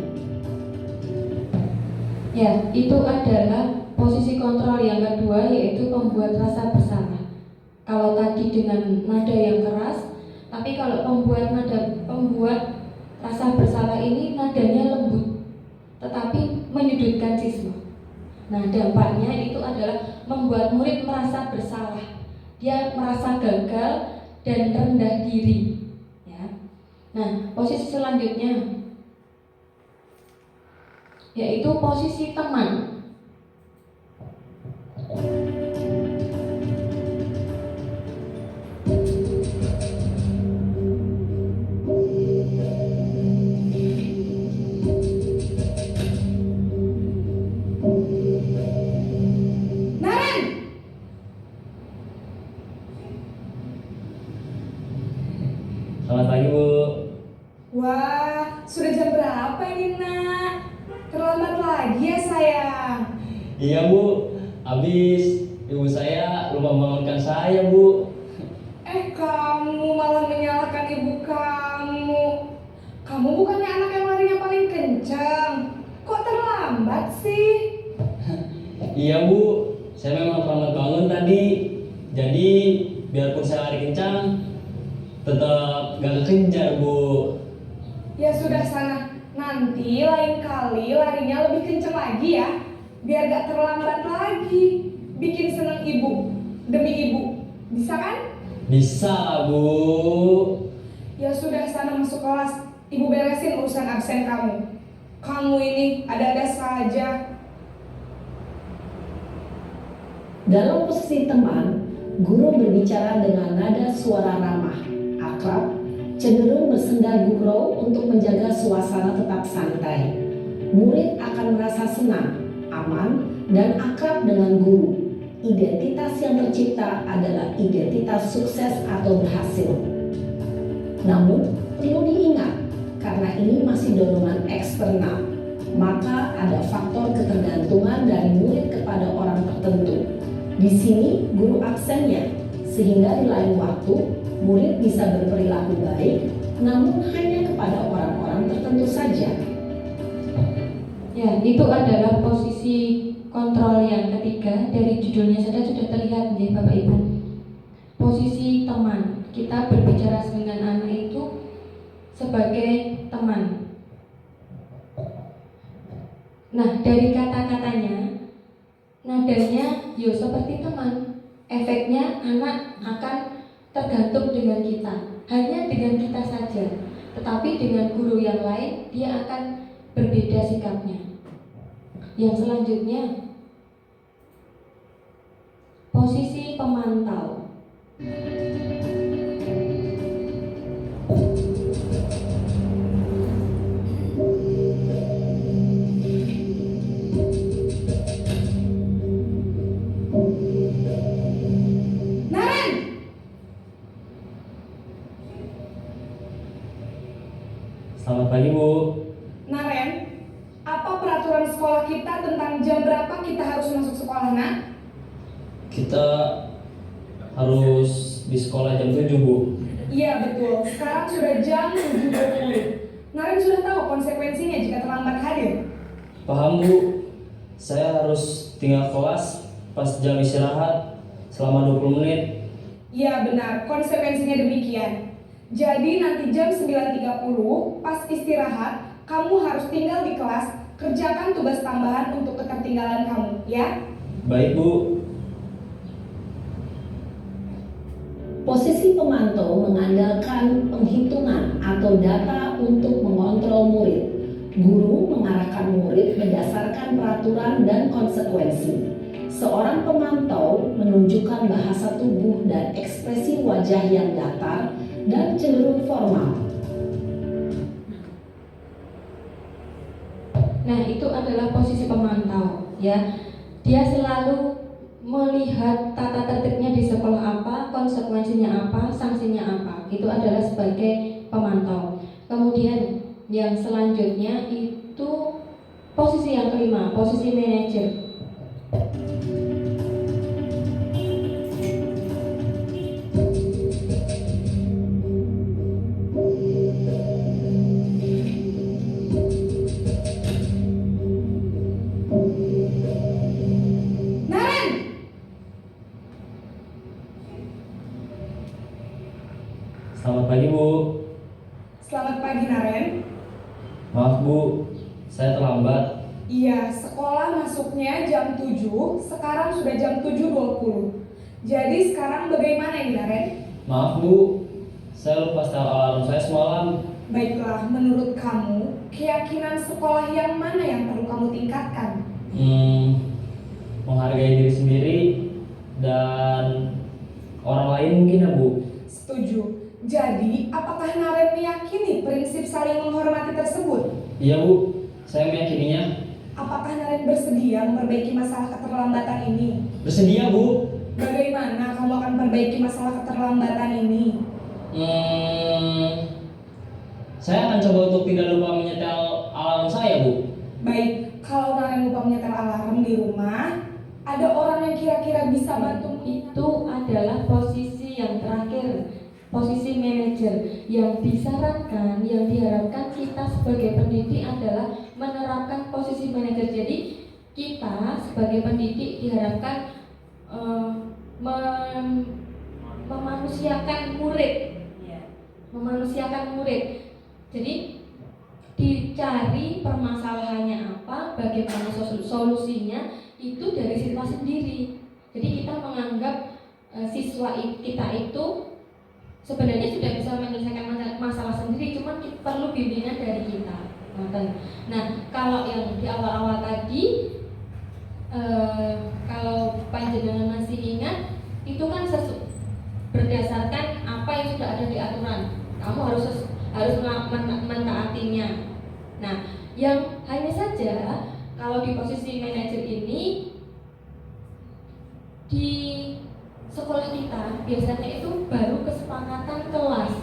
Ya, itu adalah posisi kontrol yang kedua, yaitu pembuat rasa bersalah. Kalau tadi dengan nada yang keras, tapi kalau pembuat rasa bersalah ini nadanya lembut, tetapi menyudutkan siswa. Nah, dampaknya itu adalah membuat murid merasa bersalah. Dia merasa gagal dan rendah diri. Ya. Nah, posisi selanjutnya yaitu posisi teman. Selamat pagi, Bu. Wah, sudah jam berapa ini, nak? Terlambat lagi ya, sayang? Iya, Bu. Habis ibu saya lupa membangunkan saya, Bu. Kamu malah menyalahkan ibu kamu. Kamu bukannya anak yang larinya paling kencang. Kok terlambat sih? Iya, Bu. Saya memang terlambat bangun tadi. Jadi, biarpun saya lari kencang, tetap gak kekejar, Bu. Ya sudah, sana. Nanti lain kali larinya lebih kencang lagi ya. Biar gak terlambat lagi. Bikin seneng ibu. Demi ibu. Bisa kan? Bisa, Bu. Ya sudah, sana masuk kelas. Ibu beresin urusan absen kamu. Kamu ini ada-ada saja. Dalam posisi teman, guru berbicara dengan nada suara ramah, akrab, cenderung bersenda gurau untuk menjaga suasana tetap santai. Murid akan merasa senang, aman, dan akrab dengan guru. Identitas yang tercipta adalah identitas sukses atau berhasil. Namun, perlu diingat, karena ini masih dorongan eksternal, maka ada faktor ketergantungan dari murid kepada orang tertentu. Di sini, guru absennya, sehingga di lain waktu, murid bisa berperilaku baik, namun hanya kepada orang-orang tertentu saja. Ya, itu adalah posisi kontrol yang ketiga. Dari judulnya saja sudah terlihat nih Bapak Ibu. Posisi teman. Kita berbicara dengan anak itu sebagai teman. Nah, dari kata-katanya, nadanya yo seperti teman. Efeknya anak akan tergantung dengan kita. Hanya dengan kita saja. Tetapi dengan guru yang lain, dia akan berbeda sikapnya. Yang selanjutnya, posisi pemantau. Naren! Selamat pagi, Bu. Naren, apa peraturan sekolah kita tentang jam berapa kita harus masuk sekolah, nak? Kita harus di sekolah jam 7, Bu. Iya betul, sekarang sudah jam 7.20. Naren sudah tahu konsekuensinya jika terlambat hadir. Paham, Bu. Saya harus tinggal kelas pas jam istirahat selama 20 menit. Iya benar, konsekuensinya demikian. Jadi nanti jam 9.30 pas istirahat, kamu harus tinggal di kelas, kerjakan tugas tambahan untuk ketertinggalan kamu, ya? Baik, Bu. Posisi pemantau mengandalkan penghitungan atau data untuk mengontrol murid. Guru mengarahkan murid berdasarkan peraturan dan konsekuensi. Seorang pemantau menunjukkan bahasa tubuh dan ekspresi wajah yang datar dan cenderung formal. Nah, itu adalah posisi pemantau, ya. Dia selalu melihat tata tertibnya di sekolah apa, konsekuensinya apa, sanksinya apa. Itu adalah sebagai pemantau. Kemudian yang selanjutnya itu posisi yang kelima, posisi manajer. Naren! Selamat pagi, Bu. Selamat pagi, Naren. Maaf, Bu. Saya terlambat. Iya, sekolah masuknya jam 7, sekarang sudah jam 7.20. Jadi sekarang bagaimana ini, Naren? Maaf, Bu. Saya lupa setel alarm saya semalam. Baiklah, menurut kamu, keyakinan sekolah yang mana yang perlu kamu tingkatkan? Menghargai diri sendiri dan orang lain mungkin ya, Bu. Setuju. Jadi, apakah Naren meyakini prinsip saling menghormati tersebut? Iya, Bu. Saya meyakininya. Apakah Naren bersedia memperbaiki masalah keterlambatan ini? Bersedia, Bu. Bagaimana kamu akan perbaiki masalah keterlambatan ini? Saya akan coba untuk tidak lupa menyetel alarm saya, Bu. Baik, kalau Naren lupa menyetel alarm di rumah, ada orang yang kira-kira bisa bantu Itu adalah posisi yang terakhir, posisi manajer. Yang disarankan, yang diharapkan kita sebagai pendidik adalah menerapkan posisi manajer. Jadi kita sebagai pendidik diharapkan memanusiakan murid, memanusiakan murid. Jadi dicari permasalahannya apa, bagaimana solusinya, itu dari siswa sendiri. Jadi kita menganggap siswa kita itu sebenarnya sudah bisa menyelesaikan masalah sendiri, cuma perlu bimbingan dari kita. Nah, kalau yang di awal-awal tadi, kalau panjenengan kalau di posisi manajer ini di sekolah kita biasanya itu baru kesepakatan kelas,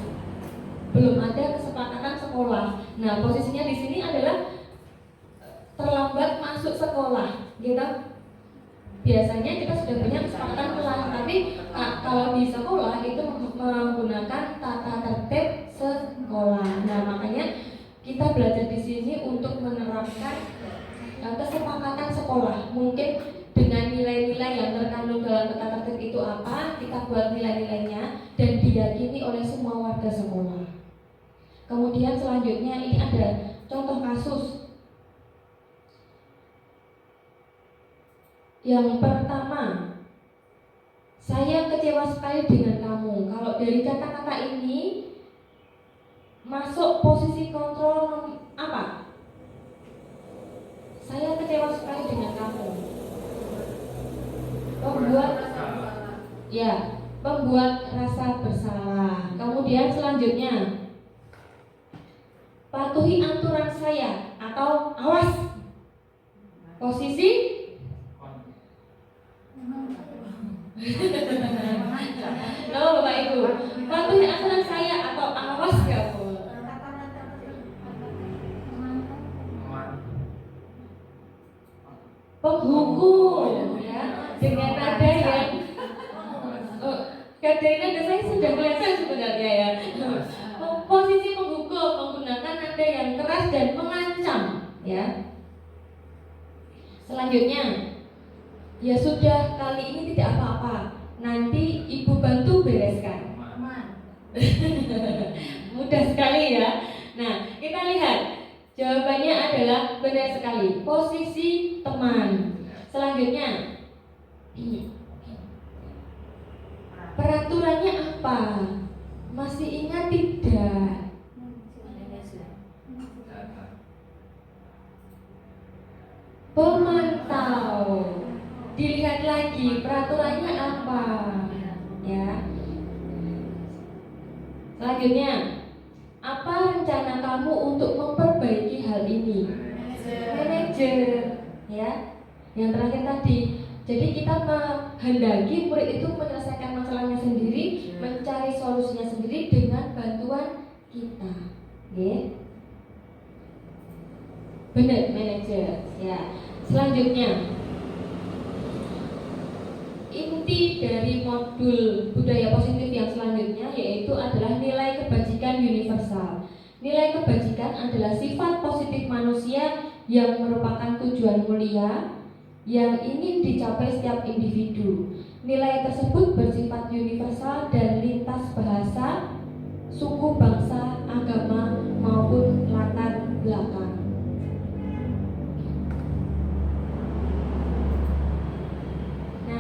belum ada kesepakatan sekolah. Nah, posisinya di sini adalah terlambat masuk sekolah, gitu. Biasanya kita sudah punya kesepakatan kelas, tapi kalau di sekolah itu menggunakan tata tertib sekolah. Nah, makanya kita belajar di sini untuk menerapkan kesepakatan sekolah. Mungkin dengan nilai-nilai yang terkandung dalam tata tertib itu apa, kita buat nilai-nilainya dan diyakini oleh semua warga sekolah. Kemudian selanjutnya ini ada contoh kasus. Yang pertama, saya kecewa sekali dengan kamu. Kalau dari kata-kata ini masuk posisi kontrol apa? Saya kecewa sekali dengan kamu. Membuat rasa bersalah. Kemudian selanjutnya, patuhi aturan saya atau awas. Posisi Loh, Bapak Ibu, patuhi aturan saya atau awas kamu. Penghukum, ya, dengan nada yang dari nada saya sudah kelihatan sebenarnya ya. Posisi penghukum menggunakan nada yang keras dan mengancam, ya. Selanjutnya, ya sudah, kali ini tidak apa-apa, nanti ibu bantu bereskan. Mudah sekali ya. Nah, kita lihat jawabannya adalah benar sekali. Posisi teman. Selanjutnya, peraturannya apa? Masih ingat tidak? Pemantau. Dilihat lagi peraturannya apa, ya. Selanjutnya, apa rencana kamu untuk memperbaiki hal ini? Manajer, ya. Yang terakhir tadi, jadi kita menghendaki murid itu menyelesaikan masalahnya sendiri, mencari solusinya sendiri dengan bantuan kita, ya. Benar, manajer, ya. Selanjutnya, inti dari modul budaya positif yang selanjutnya yaitu adalah nilai kebajikan universal. Nilai kebajikan adalah sifat positif manusia yang merupakan tujuan mulia yang ingin dicapai setiap individu. Nilai tersebut bersifat universal dan lintas bahasa, suku, bangsa, agama maupun latar belakang.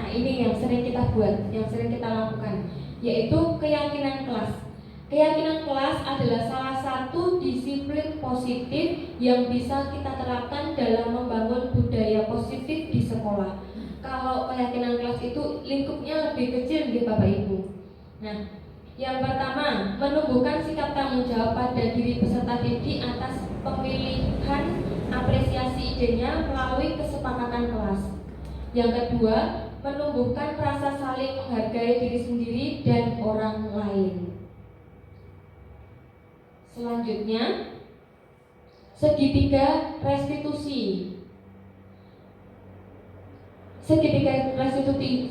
Ini yang sering kita buat, yang sering kita lakukan, yaitu keyakinan kelas. Keyakinan kelas adalah salah satu disiplin positif yang bisa kita terapkan dalam membangun budaya positif di sekolah. Kalau keyakinan kelas itu lingkupnya lebih kecil, gitu Bapak Ibu. Nah, yang pertama, menumbuhkan sikap tanggung jawab pada diri peserta didik atas pemilihan apresiasi idenya melalui kesepakatan kelas. Yang kedua, menumbuhkan rasa saling menghargai diri sendiri dan orang lain. Selanjutnya, segitiga restitusi. Segitiga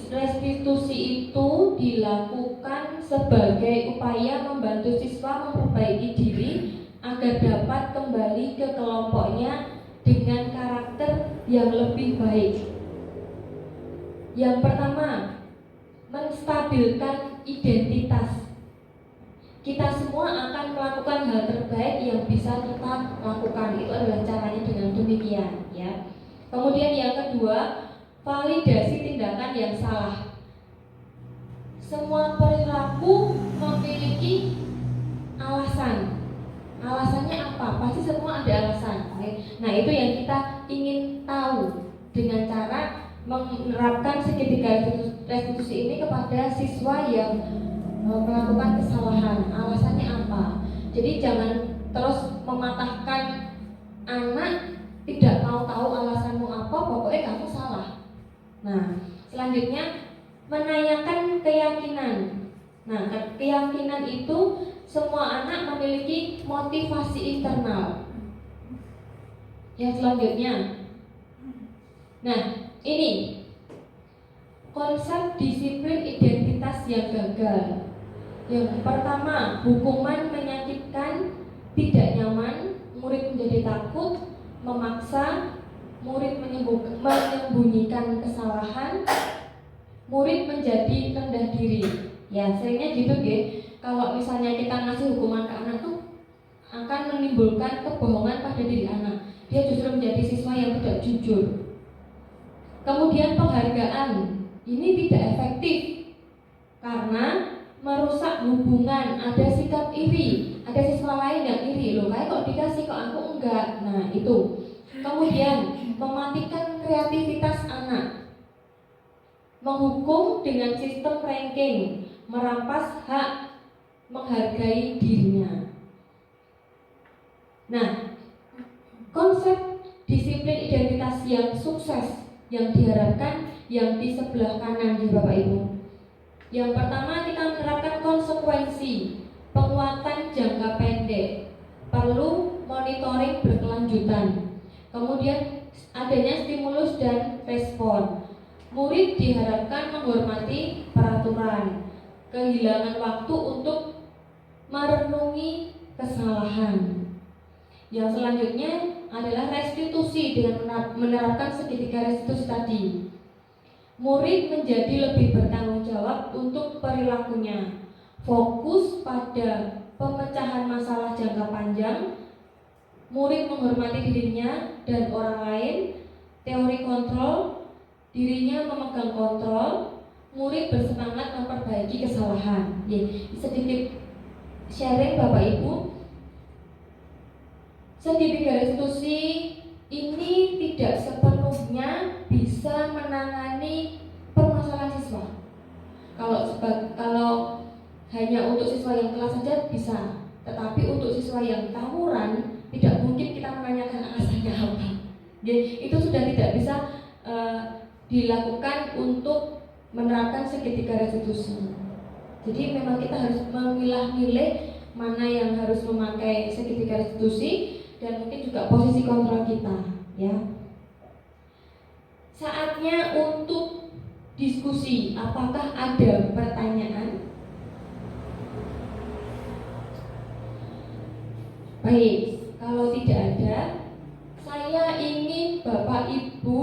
restitusi itu dilakukan sebagai upaya membantu siswa memperbaiki diri agar dapat kembali ke kelompoknya dengan karakter yang lebih baik. Yang pertama, menstabilkan identitas. Kita semua akan melakukan hal terbaik yang bisa kita lakukan. Itu adalah caranya dengan demikian, ya. Kemudian yang kedua, validasi tindakan yang salah. Semua perilaku memiliki alasan. Alasannya apa? Pasti semua ada alasan. Nah, itu yang kita ingin tahu dengan cara menerapkan segitiga restitusi ini kepada siswa yang melakukan kesalahan. Alasannya apa? Jadi jangan terus mematahkan anak tidak mau mau tahu alasanmu apa, pokoknya kamu salah. Nah, selanjutnya menanyakan keyakinan. Nah, keyakinan itu semua anak memiliki motivasi internal. Yang selanjutnya, nah ini konsep disiplin identitas yang gagal. Yang pertama, hukuman menyakitkan, tidak nyaman, murid menjadi takut, memaksa, murid menyembunyikan kesalahan, murid menjadi rendah diri. Ya, seringnya gitu deh. Kalau misalnya kita ngasih hukuman ke anak tuh akan menimbulkan kebohongan pada diri anak. Dia justru menjadi siswa yang tidak jujur. Kemudian penghargaan ini tidak efektif karena merusak hubungan, ada sikap iri, ada siswa lain yang iri, loh kayak kok dikasih kok aku enggak. Nah itu. Kemudian mematikan kreativitas anak, menghukum dengan sistem ranking, merampas hak menghargai dirinya. Nah, konsep disiplin identitas yang sukses yang diharapkan yang di sebelah kanan di Bapak Ibu. Yang pertama, kita menerapkan konsekuensi, penguatan jangka pendek, perlu monitoring berkelanjutan. Kemudian adanya stimulus dan respon. Murid diharapkan menghormati peraturan, kehilangan waktu untuk merenungi kesalahan. Yang selanjutnya adalah restitusi dengan menerapkan segitiga restitusi tadi. Murid menjadi lebih bertanggung jawab untuk perilakunya, fokus pada pemecahan masalah jangka panjang, murid menghormati dirinya dan orang lain, teori kontrol, dirinya memegang kontrol, murid bersemangat memperbaiki kesalahan. Sedikit sharing Bapak Ibu, segitiga restitusi ini tidak sepenuhnya bisa menangani permasalahan siswa. Kalau hanya untuk siswa yang kelas saja bisa, tetapi untuk siswa yang tawuran tidak mungkin kita menanyakan alasannya apa. Itu sudah tidak bisa dilakukan untuk menerapkan segitiga restitusi. Jadi memang kita harus memilah-milih mana yang harus memakai segitiga restitusi dan mungkin juga posisi kontrol kita, ya. Saatnya untuk diskusi. Apakah ada pertanyaan? Baik, kalau tidak ada, saya ingin Bapak Ibu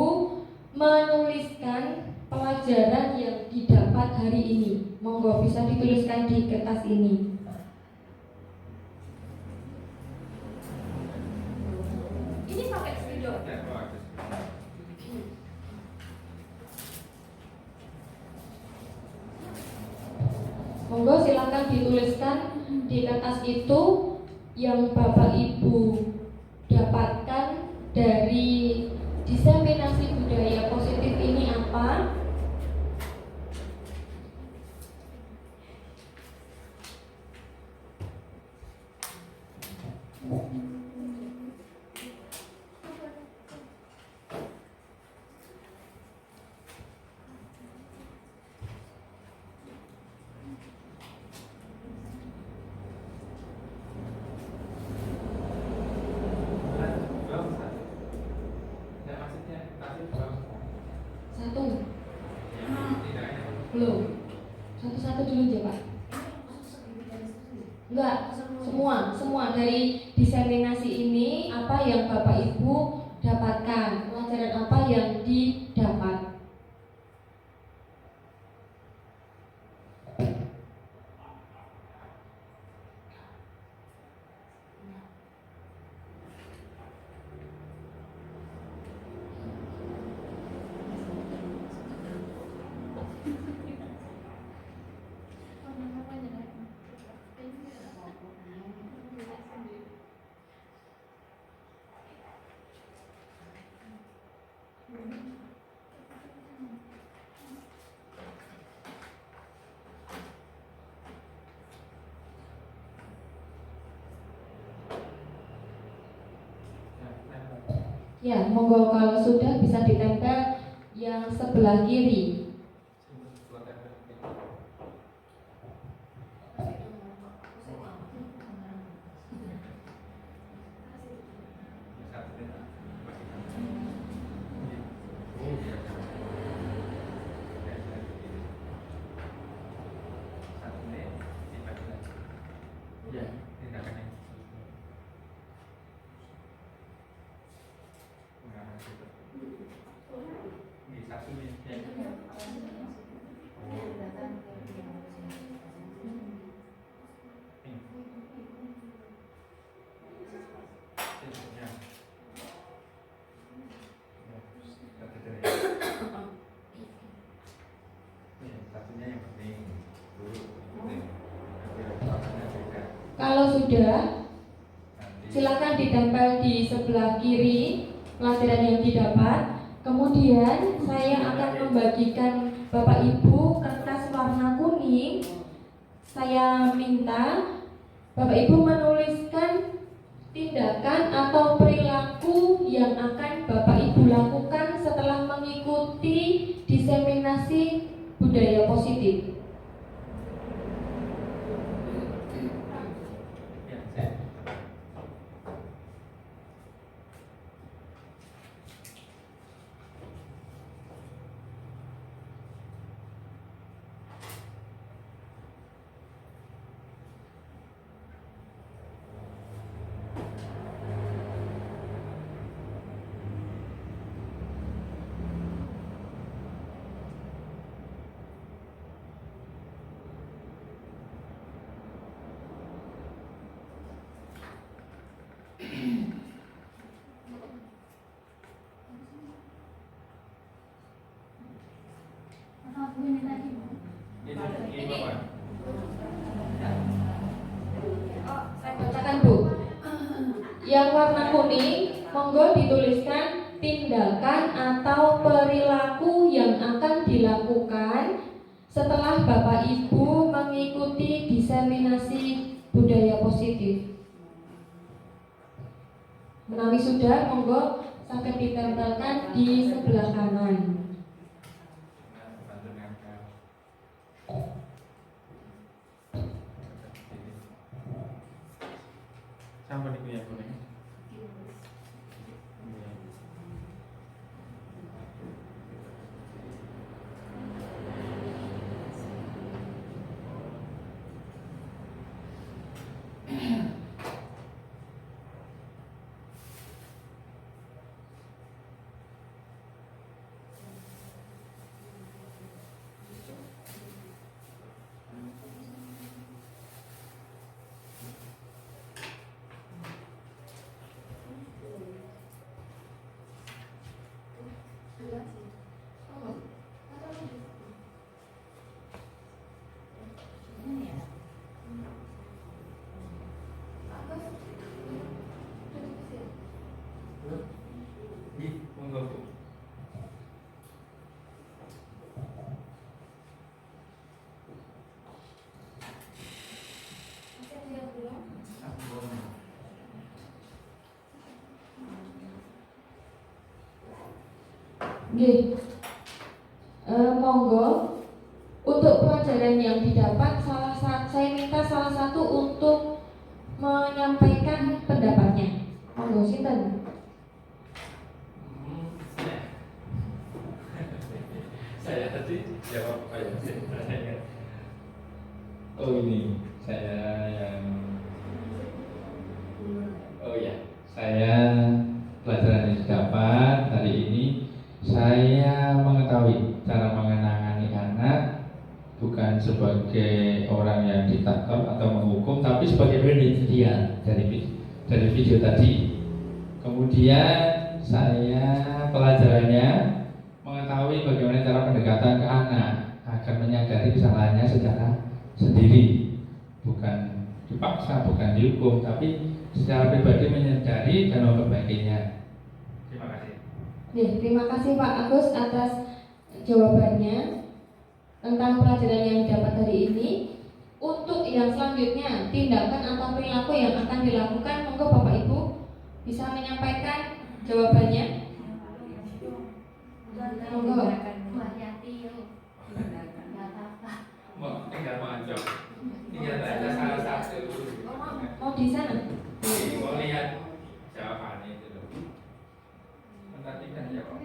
menuliskan pelajaran yang didapat hari ini. Monggo bisa dituliskan di kertas ini. Ini pakai spidol. Monggo silakan dituliskan di kertas itu yang Bapak Ibu dapatkan dari diseminasi budaya positif ini apa? Satu. Belum. Satu-satu dulu aja Pak. Enggak, semua dari diseminasi ini apa yang Bapak Ibu dapatkan, pelajaran apa yang didapat. Ya, monggo kalau sudah bisa ditempel yang sebelah kiri. Kalau sudah, silakan ditempel di sebelah kiri pelajaran yang didapat. Kemudian saya akan membagikan Bapak Ibu kertas warna kuning. Saya minta Bapak Ibu menuliskan tindakan atau perilaku yang akan Bapak Ibu lakukan setelah mengikuti diseminasi budaya positif. Saya bacakan Bu. Yang warna kuning, monggo dituliskan tindakan atau perilaku yang akan dilakukan setelah Bapak Ibu mengikuti diseminasi budaya positif. Menawi sudah, monggo sampai ditempelkan di sebelah kanan. Sama nih yang kuning. Nggih. Monggo untuk pelajaran yang didapat saya minta salah satu untuk menyampaikan pendapatnya. Monggo sinten? Saya tadi jawab apa ya? Oh ini saya yang saya pelajaran yang didapat hari ini saya mengetahui cara mengenangani anak bukan sebagai orang yang ditangkap atau menghukum, tapi sebagai media dari video tadi. Kemudian saya pelajarannya mengetahui bagaimana cara pendekatan ke anak agar menyadari kesalahannya secara sendiri, bukan dipaksa, bukan dihukum, tapi secara pribadi menyadari dan memperbaikinya. Terima kasih. Terima kasih Pak Agus atas jawabannya tentang pelajaran yang didapat hari ini. Untuk yang selanjutnya, tindakan atau perilaku yang akan dilakukan, monggo Bapak Ibu bisa menyampaikan Jawabannya? Monggo. Tinggal maju. Tinggal saja salah satu. Mau di sana? Mau lihat jawabannya itu loh. Nanti kan jawab.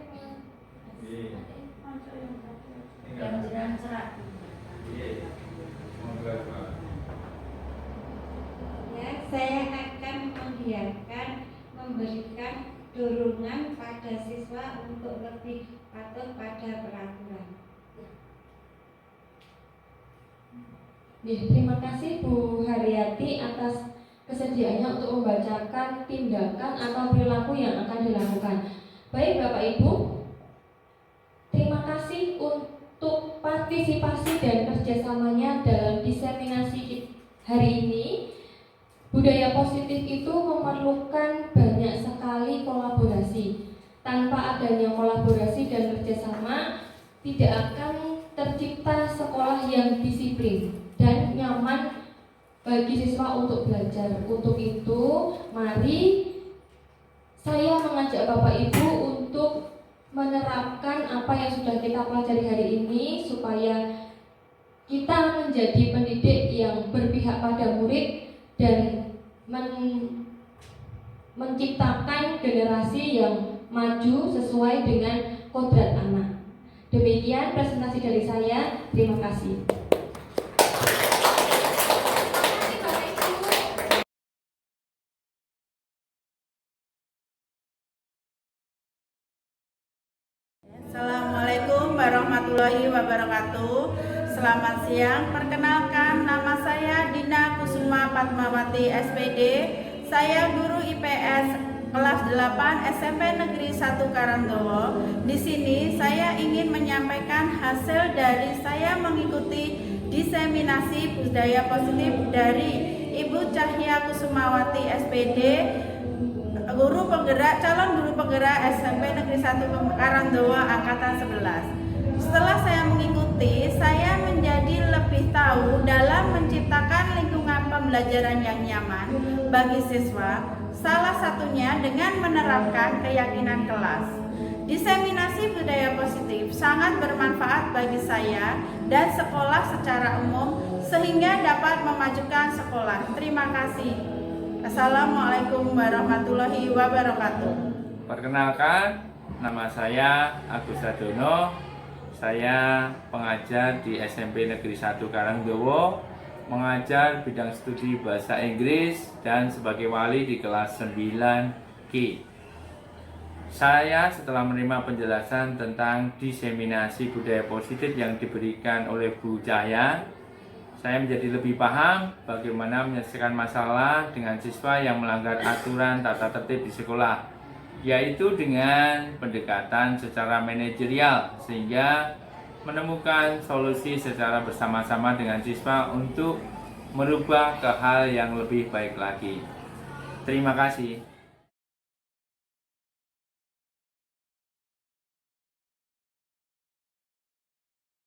Tinggal monggo. Ya, saya akan memberikan dorongan pada siswa untuk lebih patuh pada peraturan. Terima kasih Bu Haryati atas kesediaannya untuk membacakan tindakan atau perilaku yang akan dilakukan. Baik Bapak Ibu, terima kasih untuk partisipasi dan kerjasamanya dalam diseminasi hari ini. Budaya positif itu memerlukan banyak sekali kolaborasi. Tanpa adanya kolaborasi dan kerjasama, tidak akan tercipta sekolah yang disiplin dan nyaman bagi siswa untuk belajar. Untuk itu, mari saya mengajak Bapak Ibu untuk menerapkan apa yang sudah kita pelajari hari ini supaya kita menjadi pendidik yang berpihak pada murid dan menciptakan generasi yang maju sesuai dengan kodrat anak. Demikian presentasi dari saya. Terima kasih. Assalamualaikum warahmatullahi wabarakatuh. Selamat siang, perkenalkan nama saya Dina Kusuma Fatmawati SPD. Saya guru IPS kelas 8 SMP Negeri 1 Karangdowo. Di sini saya ingin menyampaikan hasil dari saya mengikuti diseminasi budaya positif dari Ibu Cahya Kusumawati SPD, calon guru penggerak SMP Negeri 1 Karangdowo angkatan 11. Setelah saya mengikuti, saya menjadi lebih tahu dalam menciptakan lingkungan pembelajaran yang nyaman bagi siswa, salah satunya dengan menerapkan keyakinan kelas. Diseminasi budaya positif sangat bermanfaat bagi saya dan sekolah secara umum sehingga dapat memajukan sekolah. Terima kasih. Assalamualaikum warahmatullahi wabarakatuh. Perkenalkan, nama saya Agus Sadono. Saya pengajar di SMP Negeri 1 Karangdowo, mengajar bidang studi bahasa Inggris dan sebagai wali di kelas 9G. Saya setelah menerima penjelasan tentang diseminasi budaya positif yang diberikan oleh Bu Cahya, saya menjadi lebih paham bagaimana menyelesaikan masalah dengan siswa yang melanggar aturan tata tertib di sekolah, yaitu dengan pendekatan secara manajerial sehingga menemukan solusi secara bersama-sama dengan siswa untuk merubah ke hal yang lebih baik lagi. Terima kasih.